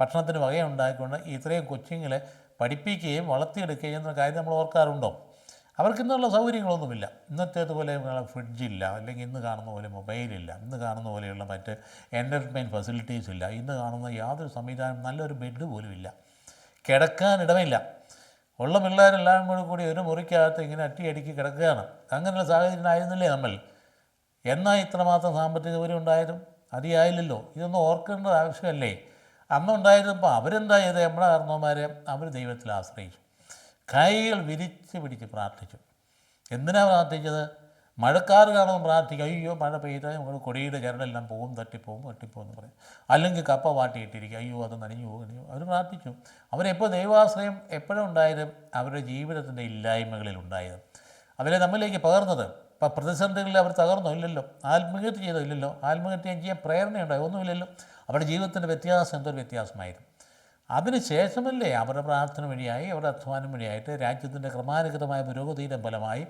ഭക്ഷണത്തിന് വകയുണ്ടാക്കിക്കൊണ്ട് ഇത്രയും കൊച്ചുങ്ങളെ പഠിപ്പിക്കുകയും വളർത്തിയെടുക്കുകയും ചെയ്യുന്ന കാര്യം നമ്മൾ ഓർക്കാറുണ്ടോ? അവർക്കിന്നുള്ള സൗകര്യങ്ങളൊന്നുമില്ല. ഇന്നത്തേതുപോലെ ഫ്രിഡ്ജില്ല, അല്ലെങ്കിൽ ഇന്ന് കാണുന്ന പോലെ മൊബൈലില്ല, ഇന്ന് കാണുന്ന പോലെയുള്ള മറ്റ് എൻ്റർടൈൻമെൻറ്റ് ഫെസിലിറ്റീസ് ഇല്ല, ഇന്ന് കാണുന്ന യാതൊരു സംവിധാനം, നല്ലൊരു ബെഡ് പോലും ഇല്ല, കിടക്കാനിടമില്ല. ഉള്ള പിള്ളേരെല്ലാം കൂടി ഒരു മുറിക്കകത്ത് ഇങ്ങനെ അടിക്കി കിടക്കുകയാണ്. അങ്ങനെയുള്ള സാഹചര്യമായിരുന്നില്ലേ നമ്മൾ? എന്നാൽ ഇത്രമാത്രം സാമ്പത്തിക സൗകര്യം ഉണ്ടായതും അതിയായില്ലല്ലോ. ഇതൊന്നും ഓർക്കേണ്ടത് ആവശ്യമല്ലേ? അന്നുണ്ടായിരുന്നപ്പോൾ അവരെന്താ ചെയ്തത്? നമ്മുടെ കാരണവന്മാരെ അവർ ദൈവത്തിൽ ആശ്രയിച്ചു, കൈകൾ വിരിച്ച് പിടിച്ച് പ്രാർത്ഥിച്ചു. എന്തിനാണ് പ്രാർത്ഥിച്ചത്? മഴക്കാറ് കാണുമ്പോൾ പ്രാർത്ഥിക്കും, അയ്യോ മഴ പെയ്താൽ നമ്മൾ കൊടിയുടെ ചരടെല്ലാം തട്ടിപ്പോവും എന്ന് പറയും. അല്ലെങ്കിൽ കപ്പ വാട്ടിയിട്ടിരിക്കും, അയ്യോ അത് നനഞ്ഞു പോകും. അവർ പ്രാർത്ഥിച്ചു. അവരെപ്പോൾ ദൈവാശ്രയം എപ്പോഴും ഉണ്ടായത്? അവരുടെ ജീവിതത്തിൻ്റെ ഇല്ലായ്മകളിൽ ഉണ്ടായത്. അവരെ നമ്മിലേക്ക് പകർന്നത്. ഇപ്പം പ്രതിസന്ധികളിൽ അവർ തകർന്നോ? ഇല്ലല്ലോ. ആത്മഹത്യ ചെയ്തോ? ഇല്ലല്ലോ. ആത്മഹത്യ ചെയ്യാൻ പ്രേരണയുണ്ടായോ? ഒന്നുമില്ലല്ലോ. അവരുടെ ജീവിതത്തിൻ്റെ വ്യത്യാസം എന്തൊരു വ്യത്യാസമായിരുന്നു. അതിനുശേഷമല്ലേ അവരുടെ പ്രാർത്ഥന വഴിയായി, അവരുടെ അധ്വാനം വഴിയായിട്ട് രാജ്യത്തിൻ്റെ ക്രമാനുഗതമായ പുരോഗതിയുടെ ഫലമായി,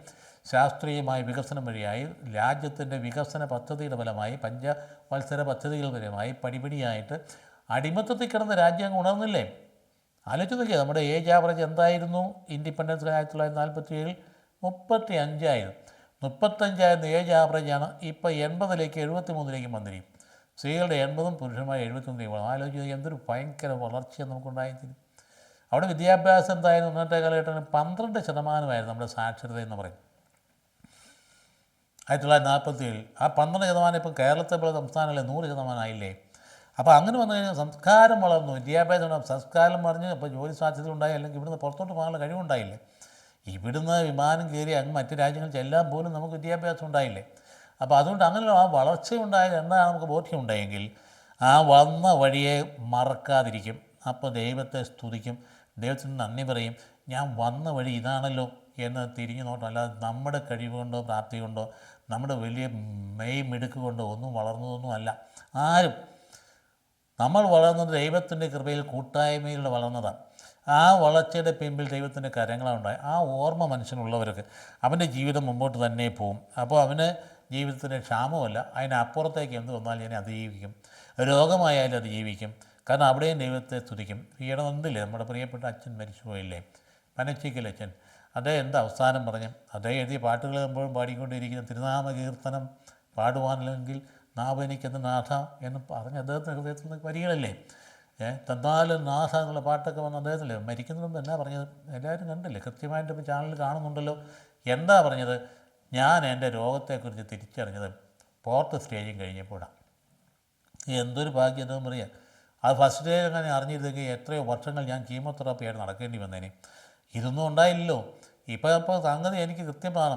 ശാസ്ത്രീയമായ വികസനം വഴിയായി, രാജ്യത്തിൻ്റെ വികസന പദ്ധതിയുടെ ഫലമായി, പഞ്ചവത്സര പദ്ധതികൾ ഫലമായി പടിപടിയായിട്ട് അടിമത്തത്തിൽ കിടന്ന രാജ്യം ഉണർന്നില്ലേ? ആലോചിച്ച് നോക്കിയാൽ നമ്മുടെ ഏജ് ആവറേജ് എന്തായിരുന്നു? ഇൻഡിപെൻഡൻസ് 1947 35ആയിരുന്നു. 35ആയിരുന്ന ഏജ് ആവറേജാണ് ഇപ്പോൾ 80ലേക്ക് 73ലേക്ക് വന്നിരിക്കും. സ്ത്രീകളുടെ 80ഉം പുരുഷന്മാർ 73. ആലോചിച്ച് എന്തൊരു ഭയങ്കര വളർച്ച നമുക്കുണ്ടായിരുന്നു. അവിടെ വിദ്യാഭ്യാസം എന്തായാലും ഇന്നത്തെ കാലഘട്ടത്തിൽ 12% നമ്മുടെ സാക്ഷരത എന്ന് പറയും. 1947 ആ 12% ഇപ്പം കേരളത്തെ പോലെ സംസ്ഥാനങ്ങളിലെ 100% ആയില്ലേ? അപ്പോൾ അങ്ങനെ വന്നു കഴിഞ്ഞാൽ സംസ്കാരം വളർന്നു, വിദ്യാഭ്യാസം, സംസ്കാരം പറഞ്ഞ് ഇപ്പോൾ ജോലി സാധ്യത ഉണ്ടായി, അല്ലെങ്കിൽ ഇവിടുന്ന് പുറത്തോട്ട് പോകാനുള്ള കഴിവുണ്ടായില്ലേ? ഇവിടുന്ന് വിമാനം കയറി അങ്ങ് മറ്റ് രാജ്യങ്ങളിൽ ചെല്ലാൻ പോലും നമുക്ക് വിദ്യാഭ്യാസം ഉണ്ടായില്ലേ? അപ്പോൾ അതുകൊണ്ട് അങ്ങനെ ആ വളർച്ചയുണ്ടായത് എന്താണ് നമുക്ക് ബോധ്യമുണ്ടായെങ്കിൽ ആ വന്ന വഴിയെ മറക്കാതിരിക്കും. അപ്പോൾ ദൈവത്തെ സ്തുതിക്കും, ദൈവത്തിന് നന്ദി പറയും. ഞാൻ വന്ന വഴി ഇതാണല്ലോ എന്ന് തിരിഞ്ഞു നോട്ടം. അല്ലാതെ നമ്മുടെ കഴിവ് കൊണ്ടോ പ്രാപ്തി കൊണ്ടോ നമ്മുടെ വലിയ മിടുക്ക് കൊണ്ടോ ഒന്നും വളർന്നതൊന്നും അല്ല ആരും. നമ്മൾ വളർന്നത് ദൈവത്തിൻ്റെ കൃപയിൽ കൂട്ടായ്മയിലൂടെ വളർന്നതാണ്. ആ വളർച്ചയുടെ പിൻപിൽ ദൈവത്തിൻ്റെ കരങ്ങളുണ്ടായി. ആ ഓർമ്മ മനുഷ്യനുള്ളവർക്ക് അവൻ്റെ ജീവിതം മുമ്പോട്ട് തന്നെ പോവും. അപ്പോൾ അവന് ജീവിതത്തിൻ്റെ ക്ഷാമമല്ല, അതിനപ്പുറത്തേക്ക് എന്ത് വന്നാലും ഞാൻ അതിജീവിക്കും. രോഗമായാലും അതിജീവിക്കും. കാരണം അവിടെയും ദൈവത്തെ സ്തുതിക്കും. ഈയിടെ ഒന്നില്ലേ നമ്മുടെ പ്രിയപ്പെട്ട അച്ഛൻ മരിച്ചു പോയില്ലേ, പനച്ചിക്കൽ അച്ഛൻ. അദ്ദേഹം എന്താ അവസാനം പറഞ്ഞു? അദ്ദേഹം എഴുതിയ പാട്ടുകൾ എപ്പോഴും പാടിക്കൊണ്ടിരിക്കുന്ന തിരുനാമ കീർത്തനം പാടുവാനില്ലെങ്കിൽ നാവെനിക്കെന്ന് നാഥ എന്ന് പറഞ്ഞ് അദ്ദേഹത്തിൻ്റെ ഹൃദയത്തിൽ നിന്ന് വരികളല്ലേ. തന്നാലും നാഥ എന്നുള്ള പാട്ടൊക്കെ വന്ന് അദ്ദേഹത്തില്ലേ മരിക്കുന്നതിന് മുമ്പ് എന്നാ പറഞ്ഞത്? എല്ലാവരും കണ്ടില്ലേ? കൃത്യമായിട്ട് ഇപ്പോൾ ചാനലിൽ കാണുന്നുണ്ടല്ലോ. എന്താ പറഞ്ഞത്? ഞാൻ എൻ്റെ രോഗത്തെക്കുറിച്ച് തിരിച്ചറിഞ്ഞത് 4th സ്റ്റേജും കഴിഞ്ഞപ്പോഴാണ്. എന്തൊരു ഭാഗ്യം എന്താ പറയുക. അത് ഫസ്റ്റ് സ്റ്റേജ് അങ്ങനെ അറിഞ്ഞിരുന്നെങ്കിൽ എത്രയോ വർഷങ്ങൾ ഞാൻ കീമോതെറാപ്പിയായിട്ട് നടക്കേണ്ടി വന്നേനെ. ഇതൊന്നും ഉണ്ടായില്ലല്ലോ. ഇപ്പോൾ സംഗതി എനിക്ക് കൃത്യമാണ്.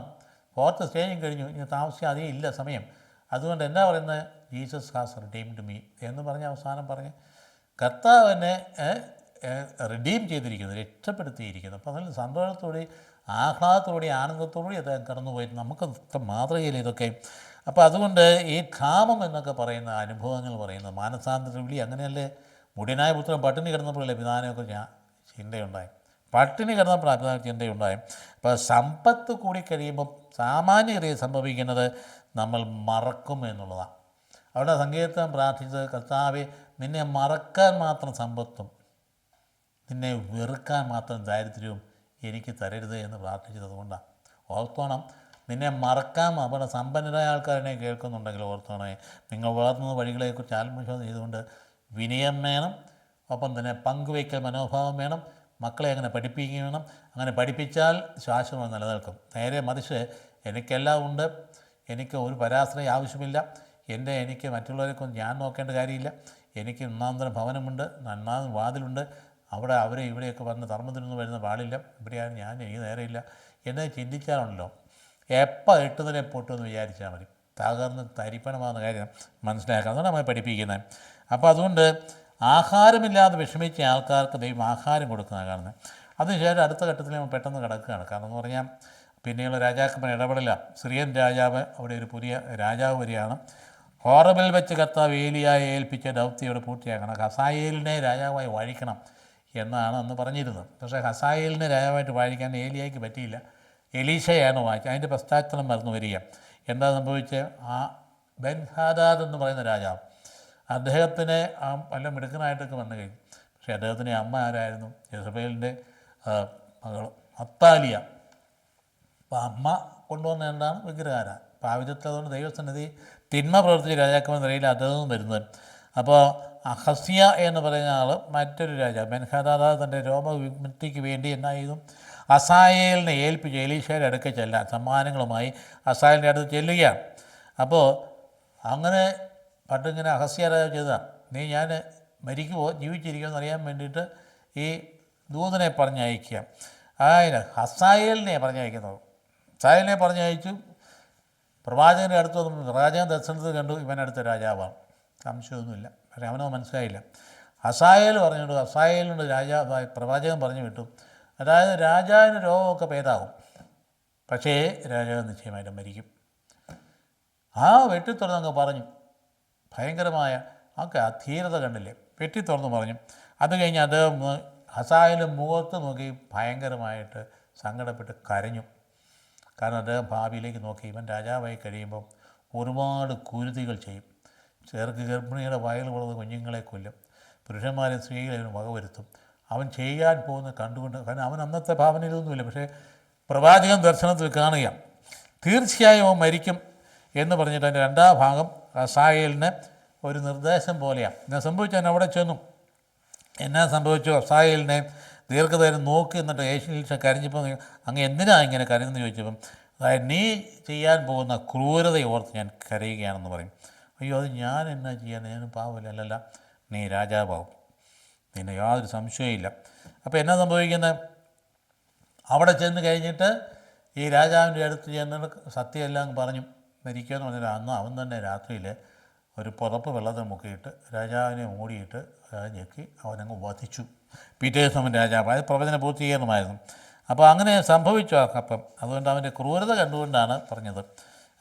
4th സ്റ്റേജും കഴിഞ്ഞു. ഇനി താമസിച്ച് അധികം ഇല്ല സമയം. അതുകൊണ്ട് എന്താ പറയുന്നത്, ജീസസ് ഹാസ് റിഡീംഡ് മീ എന്ന് പറഞ്ഞ് അവസാനം പറഞ്ഞ് കർത്താവ് എന്നെ റിഡീം ചെയ്തിരിക്കുന്നു, രക്ഷപ്പെടുത്തിയിരിക്കുന്നു. അപ്പോൾ അതിൽ സന്തോഷത്തോടെ ആഹ്ലാദത്തോടെ ആനന്ദത്തോടെ അദ്ദേഹം കടന്നുപോയിട്ട് നമുക്ക് മാതൃകയിൽ ഇതൊക്കെ. അപ്പോൾ അതുകൊണ്ട് ഈ ക്ഷാമം എന്നൊക്കെ പറയുന്ന അനുഭവങ്ങൾ പറയുന്നത് മാനസാന്തര വിളി അങ്ങനെയല്ലേ. മുടിയനായ പുത്രൻ പട്ടിണി കിടന്നപ്പോഴല്ലേ പിതാവിനെക്കുറിച്ച് ചിന്തയുണ്ടായി. പട്ടിണി കിടന്നപ്പോൾ പിതാവ് ചിന്തയുണ്ടായി. അപ്പോൾ സമ്പത്ത് കൂടിക്കഴിയുമ്പം സാമാന്യഗതിയിൽ സംഭവിക്കുന്നത് നമ്മൾ മറക്കും എന്നുള്ളതാണ്. അവിടെ സങ്കീർത്തനം പ്രാർത്ഥിച്ചത്, കർത്താവേ നിന്നെ മറക്കാൻ മാത്രം സമ്പത്തും നിന്നെ വെറുക്കാൻ മാത്രം ദാരിദ്ര്യവും എനിക്ക് തരരുത് എന്ന് പ്രാർത്ഥിച്ചത്. അതുകൊണ്ടാണ്. ഓർത്തോണം, നിന്നെ മറക്കാൻ അവിടെ സമ്പന്നരായ ആൾക്കാരെന്നെ കേൾക്കുന്നുണ്ടെങ്കിൽ ഓർത്തോണേ, നിങ്ങൾ വളർന്ന വഴികളെക്കുറിച്ച് ആത്മവിശ്വാസം ചെയ്തുകൊണ്ട് വിനയം വേണം, ഒപ്പം തന്നെ പങ്കുവയ്ക്കൽ മനോഭാവം വേണം, മക്കളെ അങ്ങനെ പഠിപ്പിക്കുകയും വേണം. അങ്ങനെ പഠിപ്പിച്ചാൽ ശാശ്വതമായി നിലനിൽക്കും. നേരെ മറിച്ച് എനിക്കെല്ലാം ഉണ്ട്, എനിക്ക് ഒരു പരാശ്രയം ആവശ്യമില്ല, എനിക്ക് മറ്റുള്ളവരെക്കൊന്നും ഞാൻ നോക്കേണ്ട കാര്യമില്ല, എനിക്ക് ഒന്നാന്തരം ഭവനമുണ്ട്, നന്നാം വാതിലുണ്ട്, അവിടെ അവരെ ഇവിടെയൊക്കെ വന്ന് ധർമ്മത്തിനൊന്നും വരുന്ന പാടില്ല, ഇവിടെയാണ് ഞാൻ, എനിക്ക് നേരെയില്ല എന്ന് ചിന്തിച്ചാലുണ്ടല്ലോ എപ്പോൾ എട്ടുന്നതിനെ പൊട്ടുമെന്ന് വിചാരിച്ചാൽ മതി. തകർന്ന് തരിപ്പണമാകുന്ന കാര്യം മനസ്സിലാക്കുക. അതാണ് നമ്മൾ പഠിപ്പിക്കുന്നത്. അപ്പോൾ അതുകൊണ്ട് ആഹാരമില്ലാതെ വിഷമിച്ച ആൾക്കാർക്ക് ദൈവം ആഹാരം കൊടുക്കുന്നതാണ് കാണുന്നത്. അതിനുശേഷം അടുത്ത ഘട്ടത്തിൽ നമ്മൾ പെട്ടെന്ന് കിടക്കുകയാണ്. കാരണം എന്ന് പറഞ്ഞാൽ പിന്നെയുള്ള രാജാക്കന്മാർ ഇടപെടില്ല. സിറിയൻ രാജാവ് അവിടെ ഒരു പുതിയ രാജാവ് വരികയാണ്. ഹോറബിൽ വെച്ച് കർത്താവ് ഏലിയായെ ഏൽപ്പിച്ച ദൗത്യയോടെ പൂർത്തിയാക്കണം. ഹസായേലിനെ രാജാവായി വാഴിക്കണം എന്നാണ് അന്ന് പറഞ്ഞിരുന്നത്. പക്ഷേ ഹസായേലിനെ രാജാവായിട്ട് വാഴിക്കാൻ ഏലിയായ്ക്ക് പറ്റിയില്ല. എലീശയാണ് വായിച്ചത്. അതിൻ്റെ പശ്ചാത്തലം മറന്നു വരിക. എന്താ സംഭവിച്ചത്, ആ ബെൻഹാദാദ് എന്ന് പറയുന്ന രാജാവ് അദ്ദേഹത്തിന് വല്ല മിടുക്കനായിട്ടൊക്കെ വന്നു കഴിഞ്ഞു. പക്ഷേ അദ്ദേഹത്തിൻ്റെ അമ്മ ആരായിരുന്നു, യെസബേലിൻ്റെ മകൾ അത്താലിയ. അപ്പോൾ അമ്മ കൊണ്ടുവന്ന എന്താണ്, വിഗ്രഹാര. അപ്പോൾ ആ വിധത്തിൽ അതുകൊണ്ട് ദൈവസന്നിധി തിന്മ പ്രവർത്തിച്ച രാജാക്കന്മാർ നിലയിൽ അദ്ദേഹം വരുന്നത്. അപ്പോൾ അഹസ്യ എന്ന് പറയുന്ന ആൾ മറ്റൊരു രാജാവ് ബെൻഹദാദ് തൻ്റെ രോമവിമുക്തിക്ക് വേണ്ടി എന്നാ ചെയ്തു, ഹസായേലിനെ ഏൽപ്പിച്ച് എലീശയുടെ അടുക്ക ചെല്ലാൻ സമ്മാനങ്ങളുമായി ഹസായേലിൻ്റെ അടുത്ത് ചെല്ലുകയാണ്. അപ്പോൾ അങ്ങനെ പണ്ടിങ്ങനെ അഹസ്യ രാജാവ് ചെയ്തതാണ്. ഞാൻ മരിക്കുമോ ജീവിച്ചിരിക്കുമോ എന്നറിയാൻ വേണ്ടിയിട്ട് ഈ ദൂതനെ പറഞ്ഞയക്കുക. ഹസായേലിനെ പറഞ്ഞയക്കുന്നത്. ഹസായേലിനെ പറഞ്ഞയച്ചു. പ്രവാചകൻ്റെ അടുത്ത് വന്നു. പ്രവാചകൻ ദർശനത്തിൽ കണ്ടു ഇവനടുത്ത രാജാവാണ്, സംശയമൊന്നുമില്ല. പക്ഷേ അവനോ മനസ്സിലായില്ല. ഹസായേൽ പറഞ്ഞിട്ട് ഹസായേലിനോട് പ്രവാചകൻ പറഞ്ഞു വിട്ടു, അതായത് രാജാവിന് രോഗമൊക്കെ ഭേദാകും, പക്ഷേ രാജാവ് നിശ്ചയമായിട്ടും മരിക്കും. ആ വെട്ടിത്തുറന്നങ്ങ് പറഞ്ഞു. ഭയങ്കരമായ ആ ധീരത കണ്ടില്ലേ, വെട്ടിത്തുറന്ന് പറഞ്ഞു. അത് കഴിഞ്ഞ് അദ്ദേഹം ഹസായേലിൻ്റെ മുഖത്ത് നോക്കി ഭയങ്കരമായിട്ട് സങ്കടപ്പെട്ട് കരഞ്ഞു. കാരണം അദ്ദേഹം ഭാവിയിലേക്ക് നോക്കി, ഇവൻ രാജാവായി കഴിയുമ്പം ഒരുപാട് കുരുതികൾ ചെയ്യും. ഗർഭിണിയുടെ വയൽ വളർന്ന കുഞ്ഞുങ്ങളെ കൊല്ലും, പുരുഷന്മാരെയും സ്ത്രീകളെയും വകവരുത്തും. അവൻ ചെയ്യാൻ പോകുന്ന കണ്ടുകൊണ്ട്, കാരണം അവൻ അന്നത്തെ ഭാവനയിലൊന്നുമില്ല, പക്ഷേ പ്രവാചകൻ ദർശനത്തിൽ കാണുക തീർച്ചയായും അവൻ മരിക്കും എന്ന് പറഞ്ഞിട്ട് അതിൻ്റെ രണ്ടാം ഭാഗം ഹസായേലിന് ഒരു നിർദ്ദേശം പോലെയാണ്. എന്നാ സംഭവിച്ചാൽ അവിടെ ചെന്നു. എന്നാ സംഭവിച്ചു, ഹസായേലിനെ ദീർഘനേരം നോക്കി എന്നിട്ട് ഏഷ്യയിൽ കരഞ്ഞപ്പോൾ, അങ്ങ് എന്തിനാണ് ഇങ്ങനെ കരഞ്ഞെന്ന് ചോദിച്ചപ്പം, അതായത് നീ ചെയ്യാൻ പോകുന്ന ക്രൂരതയെ ഓർത്ത് ഞാൻ കരയുകയാണെന്ന് പറയും. അയ്യോ അത് ഞാൻ എന്നാ ചെയ്യാൻ, ഞാൻ പാവമില്ല. അല്ലല്ല, നീ രാജാവാകും, പിന്നെ യാതൊരു സംശയമില്ല. അപ്പോൾ എന്നാ സംഭവിക്കുന്നത്, അവിടെ ചെന്ന് കഴിഞ്ഞിട്ട് ഈ രാജാവിൻ്റെ അടുത്ത് ചെന്നിട്ട് സത്യമെല്ലാം പറഞ്ഞു മരിക്കുമെന്ന് പറഞ്ഞാൽ അന്ന് അവൻ തന്നെ രാത്രിയിൽ ഒരു പുതപ്പ് വെള്ളത്തിൽ മുക്കിയിട്ട് രാജാവിനെ മൂടിയിട്ട് ഞെക്കി അവനങ്ങ് വധിച്ചു. പിറ്റേ ദിവസം രാജാവ്, അത് പ്രവചന പൂർത്തീകരണമായിരുന്നു. അപ്പോൾ അങ്ങനെ സംഭവിച്ചു ആ കപ്പം. അതുകൊണ്ട് അവൻ്റെ ക്രൂരത കണ്ടുകൊണ്ടാണ് പറഞ്ഞത്.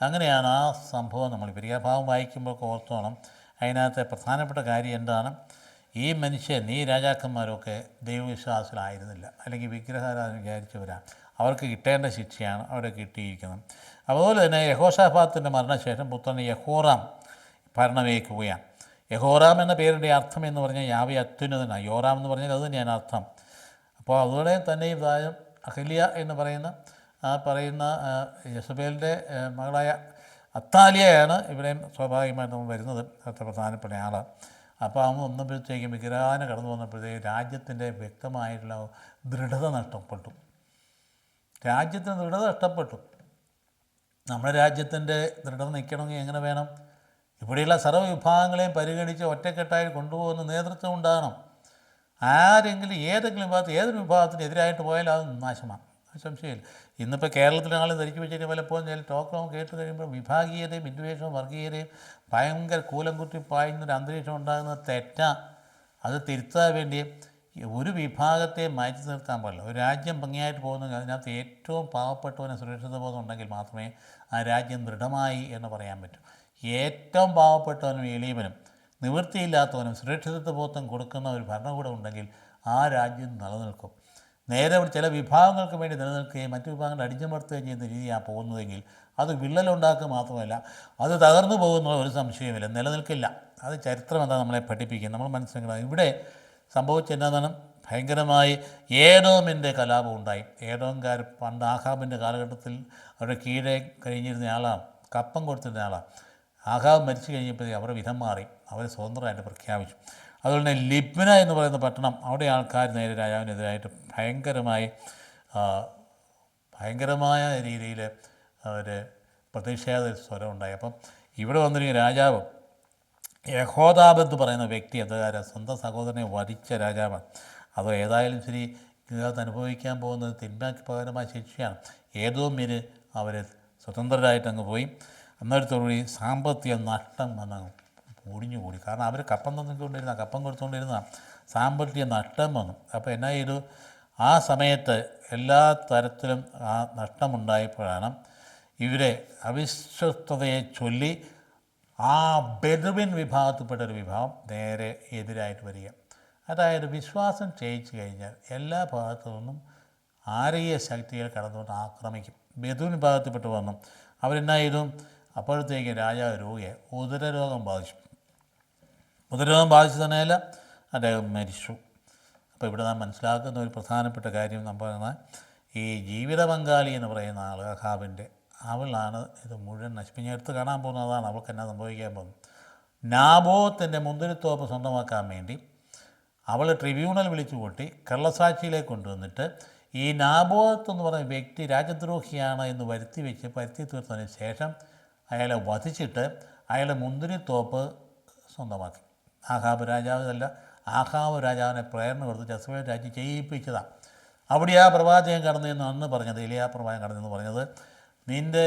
അങ്ങനെയാണ് ആ സംഭവം നമ്മൾ പെരിയാഭാവം വായിക്കുമ്പോൾ ഓർത്തോണം. അതിനകത്തെ പ്രധാനപ്പെട്ട കാര്യം എന്താണ്, ഈ മനുഷ്യൻ, ഈ രാജാക്കന്മാരൊക്കെ ദൈവവിശ്വാസികളായിരുന്നില്ല, അല്ലെങ്കിൽ വിഗ്രഹാരാധന വിചാരിച്ചവരാണ്. അവർക്ക് കിട്ടേണ്ട ശിക്ഷയാണ് അവിടെ കിട്ടിയിരിക്കുന്നത്. അതുപോലെ തന്നെ യഹോശാഫാത്തിൻ്റെ മരണശേഷം പുത്രൻ യഹോറാം ഭരണമേൽക്കുകയാണ്. യഹോറാം എന്ന പേരിൻ്റെ അർത്ഥം എന്ന് പറഞ്ഞാൽ യാവേ അത്യുന്നതനാണ്. യോറാം എന്ന് പറഞ്ഞാൽ അത് തന്നെയാണ് അർത്ഥം. അപ്പോൾ അതുപോലെ തന്നെ ഇതായും അഹല്യ എന്ന് പറയുന്ന യെസബേലിൻ്റെ മകളായ അത്താലിയയാണ് ഇവിടെയും സ്വാഭാവികമായിട്ട് നമ്മൾ വരുന്നത്, അത്ര പ്രധാനപ്പെട്ട ആളാണ്. അപ്പോൾ അവൻ വന്നപ്പോഴത്തേക്കും വിഗ്രഹാന കടന്നു വന്നപ്പോഴത്തേക്കും രാജ്യത്തിൻ്റെ വ്യക്തമായിട്ടുള്ള ദൃഢത നഷ്ടപ്പെട്ടു. രാജ്യത്തിന് ദൃഢത നഷ്ടപ്പെട്ടു. നമ്മുടെ രാജ്യത്തിൻ്റെ ദൃഢം നിൽക്കണമെങ്കിൽ എങ്ങനെ വേണം? ഇവിടെയുള്ള സർവ്വവിഭാഗങ്ങളെയും പരിഗണിച്ച് ഒറ്റക്കെട്ടായി കൊണ്ടുപോകുന്ന നേതൃത്വം ഉണ്ടാകണം. ആരെങ്കിലും ഏതെങ്കിലും വിഭാഗത്തിൽ ഏതൊരു വിഭാഗത്തിനെതിരായിട്ട് പോയാലും അത് നാശമാണ്, സംശയമില്ല. ഇന്നിപ്പോൾ കേരളത്തിലാണെങ്കിലും ധരിച്ചു വെച്ചിട്ട് പലപ്പോഴും ചില ടോക്കം കേട്ട് കഴിയുമ്പോൾ വിഭാഗീയതയും വിദ്വേഷവും വർഗീയതയും ഭയങ്കര കൂലം കുത്തി പായുന്നൊരു അന്തരീക്ഷം ഉണ്ടാകുന്നത് തെറ്റാ. അത് തിരുത്താൻ വേണ്ടി ഒരു വിഭാഗത്തെ മാറ്റി നിർത്താൻ പാടില്ല. ഒരു രാജ്യം ഭംഗിയായിട്ട് പോകുന്നെങ്കിൽ അതിനകത്ത് ഏറ്റവും പാവപ്പെട്ടവന് സുരക്ഷിത ബോധം ഉണ്ടെങ്കിൽ മാത്രമേ ആ രാജ്യം ദൃഢമായി എന്ന് പറയാൻ പറ്റൂ. ഏറ്റവും പാവപ്പെട്ടവനും എളിയവനും നിവൃത്തിയില്ലാത്തവനും സുരക്ഷിതത്വ ബോധം കൊടുക്കുന്ന ഒരു ഭരണകൂടം ഉണ്ടെങ്കിൽ ആ രാജ്യം നിലനിൽക്കും. നേരെ ചില വിഭാഗങ്ങൾക്ക് വേണ്ടി നിലനിൽക്കുകയും മറ്റു വിഭാഗങ്ങൾ അടിച്ചമർത്തുകയും ചെയ്യുന്ന രീതിയാണ് പോകുന്നതെങ്കിൽ അത് വിള്ളലുണ്ടാക്കുക മാത്രമല്ല, അത് തകർന്നു പോകുന്നുള്ള ഒരു സംശയമില്ല, നിലനിൽക്കില്ല. അത് ചരിത്രം എന്താ നമ്മളെ പഠിപ്പിക്കുന്നത്, നമ്മൾ മനസ്സിലാക്കണം. ഇവിടെ സംഭവിച്ചെന്നാണ് ഭയങ്കരമായി ഏദോമിൻ്റെ കലാപം ഉണ്ടായി. ഏദോംകാർ പണ്ട് ആഹാബിൻ്റെ കാലഘട്ടത്തിൽ അവരുടെ കീഴെ കഴിഞ്ഞിരുന്ന ആളാണ്, കപ്പം കൊടുത്തിരുന്ന ആളാണ്. ആഹാബ് മരിച്ചു കഴിഞ്ഞപ്പോഴേ അവരുടെ വിധം മാറി, അവർ സ്വതന്ത്രമായിട്ട് പ്രഖ്യാപിച്ചു. അതുപോലെ തന്നെ ലിബ്ന എന്ന് പറയുന്ന പട്ടണം, അവിടെ ആൾക്കാർ നേരെ രാജാവിനെതിരായിട്ട് ഭയങ്കരമായ രീതിയിൽ അവർ പ്രതിഷേധ സ്വരം ഉണ്ടായി. അപ്പം ഇവിടെ വന്നിരിക്കുന്ന രാജാവ് യഹോദാബ് എന്ന് പറയുന്ന വ്യക്തി അതുകാരം സ്വന്തം സഹോദരനെ വധിച്ച രാജാവാണ്. അതോ ഏതായാലും ശരി, ഇതിനകത്ത് അനുഭവിക്കാൻ പോകുന്നത് തിന്മയ്ക്ക് പകരമായ ശിക്ഷയാണ്. ഏതോമിന് അവർ സ്വതന്ത്രരായിട്ട് അങ്ങ് പോയി. അന്നേരത്തോടുകൂടി സാമ്പത്തിക നഷ്ടം വന്നങ്ങ് ഒടിഞ്ഞുകൂടി. കാരണം അവർ കപ്പം തന്നുകൊണ്ടിരുന്ന കപ്പം കൊടുത്തുകൊണ്ടിരുന്ന സാമ്പത്തിക നഷ്ടം വന്നു. അപ്പോൾ എന്നാ ചെയ്തു? ആ സമയത്ത് എല്ലാ തരത്തിലും ആ നഷ്ടമുണ്ടായപ്പോഴാണ് ഇവരെ അവിശ്വസ്തതയെ ചൊല്ലി ആ ബെദുവിൻ വിഭാഗത്തിൽപ്പെട്ടൊരു വിഭാഗം നേരെ എതിരായിട്ട് വരിക. അതായത് വിശ്വാസം ക്ഷയിച്ചു കഴിഞ്ഞാൽ എല്ലാ ഭാഗത്തു നിന്നും ആരെയ ശക്തികൾ കടന്നുകൊണ്ട് ആക്രമിക്കും. ബെദുവിൻ വിഭാഗത്തിൽപ്പെട്ട് വന്നു. അവരെന്നാ ചെയ്തു? അപ്പോഴത്തേക്ക് രാജാവ് രോഗിയെ ഉദരരോഗം ബാധിച്ചു. ഉദരരോഗം ബാധിച്ചു തന്നെയല്ല, അദ്ദേഹം മരിച്ചു. അപ്പോൾ ഇവിടെ നാം മനസ്സിലാക്കുന്ന ഒരു പ്രധാനപ്പെട്ട കാര്യം നമ്മൾ പറഞ്ഞാൽ, ഈ ജീവിത പങ്കാളി എന്ന് പറയുന്ന ആൾ അഹാബിൻ്റെ, അവളാണ് ഇത് മുഴുവൻ നശിപ്പിച്ച് എടുത്ത് കാണാൻ പോകുന്നതാണ്. അവൾക്ക് എന്നാ സംഭവിക്കാൻ പോകുന്നത്? നാബോത്തിൻ്റെ മുന്തിരിത്തോപ്പ് സ്വന്തമാക്കാൻ വേണ്ടി അവൾ ട്രിബ്യൂണൽ വിളിച്ചു കൂട്ടി കള്ളസാക്ഷിയിലേക്ക് കൊണ്ടുവന്നിട്ട് ഈ നാബോത്ത് എന്ന് പറയുന്ന വ്യക്തി രാജദ്രോഹിയാണ് എന്ന് വരുത്തി തീർത്തതിന് ശേഷം അയാളെ വധിച്ചിട്ട് അയാളുടെ മുന്തിരിത്തോപ്പ് സ്വന്തമാക്കി. ആഹാബ് രാജാവല്ല, ആഹാബ് രാജാവിനെ പ്രേരണ കൊടുത്ത് ജസബേൽ രാജ്യം ചെയ്യിപ്പിച്ചതാണ്. അവിടെ ആ പ്രവാചകൻ കടന്നെന്ന് അന്ന് പറഞ്ഞത്, എലിയാ പ്രവാചകൻ കടന്നെന്ന് പറഞ്ഞത്, നിൻ്റെ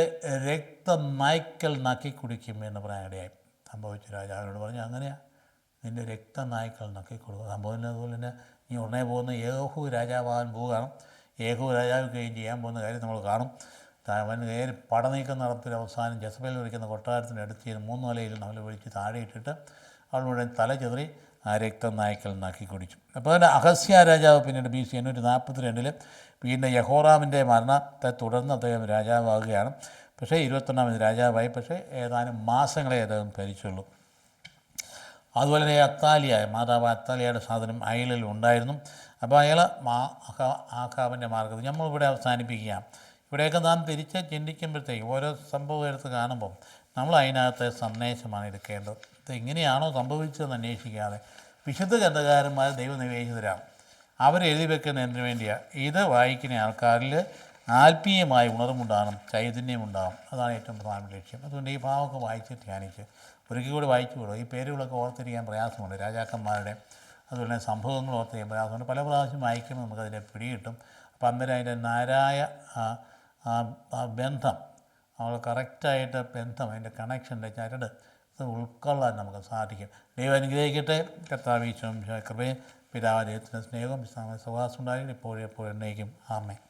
രക്തം നായ്ക്കൾ നക്കി കുടിക്കും എന്ന് പറയാനിടയായി. സംഭവിച്ചു. രാജാവിനോട് പറഞ്ഞു, അങ്ങനെയാണ്, നിൻ്റെ രക്തം നായ്ക്കൾ നക്കി കൊടുക്കും. സംഭവം അതുപോലെ തന്നെ നീ ഉടനെ പോകുന്ന യേഹൂ രാജാവാകാൻ പോവുകയാണ്. യേഹൂ രാജാവ് കഴിഞ്ഞ് ചെയ്യാൻ പോകുന്ന കാര്യം നമ്മൾ കാണും. അവൻ കയറി പടനീക്കം നടത്തിയ അവസാനം ജസബേൽ വിളിക്കുന്ന കൊട്ടാരത്തിൻ്റെ അടുത്ത് ചെയ്ത് 3 നിലയിൽ അവൾ വിളിച്ച് താഴെ ഇട്ടിട്ട് അവൾ മുഴുവൻ തല ചെതറി ആ രക്തം നായ്ക്കൾ നക്കി കുടിച്ചു. അപ്പോൾ അതിൻ്റെ അഹസ്യ രാജാവ് പിന്നീട് BC 842 പിന്നെ യഹോറാമിൻ്റെ മരണത്തെ തുടർന്ന് അദ്ദേഹം രാജാവാകുകയാണ്. പക്ഷേ 21ാമത് രാജാവായി. പക്ഷേ ഏതാനും മാസങ്ങളെ അദ്ദേഹം ഭരിച്ചുള്ളൂ. അതുപോലെ തന്നെ അത്താലിയ, മാതാവ് അത്താലിയയുടെ സാധനം അയലിൽ ഉണ്ടായിരുന്നു. അപ്പോൾ അയാൾ ആഹാബിൻ്റെ മാർഗ്ഗത്തിൽ നമ്മളിവിടെ അവസാനിപ്പിക്കുകയാണ്. ഇവിടെയൊക്കെ നാം തിരിച്ച് ചിന്തിക്കുമ്പോഴത്തേക്ക് ഓരോ സംഭവം എടുത്ത് കാണുമ്പം നമ്മൾ അതിനകത്ത് സന്ദേശമാണ് എടുക്കേണ്ടത്. ഇത് എങ്ങനെയാണോ സംഭവിച്ചതെന്ന് അന്വേഷിക്കാതെ വിശുദ്ധ ഗ്രന്ഥകാരന്മാർ ദൈവനിവേദിതരാണ്. അവരെഴുതി വെക്കുന്നതിന് വേണ്ടിയാണ്. ഇത് വായിക്കുന്ന ആൾക്കാരിൽ ആത്മീയമായ ഉണർവുണ്ടാകണം, ചൈതന്യമുണ്ടാകും. അതാണ് ഏറ്റവും പ്രധാനപ്പെട്ട ലക്ഷ്യം. അതുകൊണ്ട് ഈ ഭാവമൊക്കെ വായിച്ച് ധ്യാനിച്ച് ഒരിക്കൽ കൂടി വായിച്ചു വിടും. ഈ പേരുകളൊക്കെ ഓർത്തിരിക്കാൻ പ്രയാസമുണ്ട്. രാജാക്കന്മാരുടെ അതുപോലെ സംഭവങ്ങൾ ഓർത്തിരിക്കാൻ പ്രയാസമുണ്ട്. പല പ്രാവശ്യം വായിക്കുമ്പോൾ നമുക്കതിൻ്റെ പിടികിട്ടും. അപ്പം അന്നേരം അതിൻ്റെ നാരായ ബന്ധം, നമ്മൾ കറക്റ്റായിട്ട് ബന്ധം, അതിൻ്റെ കണക്ഷൻ്റെ ചരട് അത് ഉൾക്കൊള്ളാൻ നമുക്ക് സാധിക്കും. ദൈവം അനുഗ്രഹിക്കട്ടെ. കർത്താവ് ഈശോയും കൃപയും പിതാവ് ദൈവത്തിൻ്റെ സ്നേഹവും വിശ്വാസം ഉണ്ടായി ഇപ്പോഴും എപ്പോഴും എന്നേക്കും. ആമേൻ.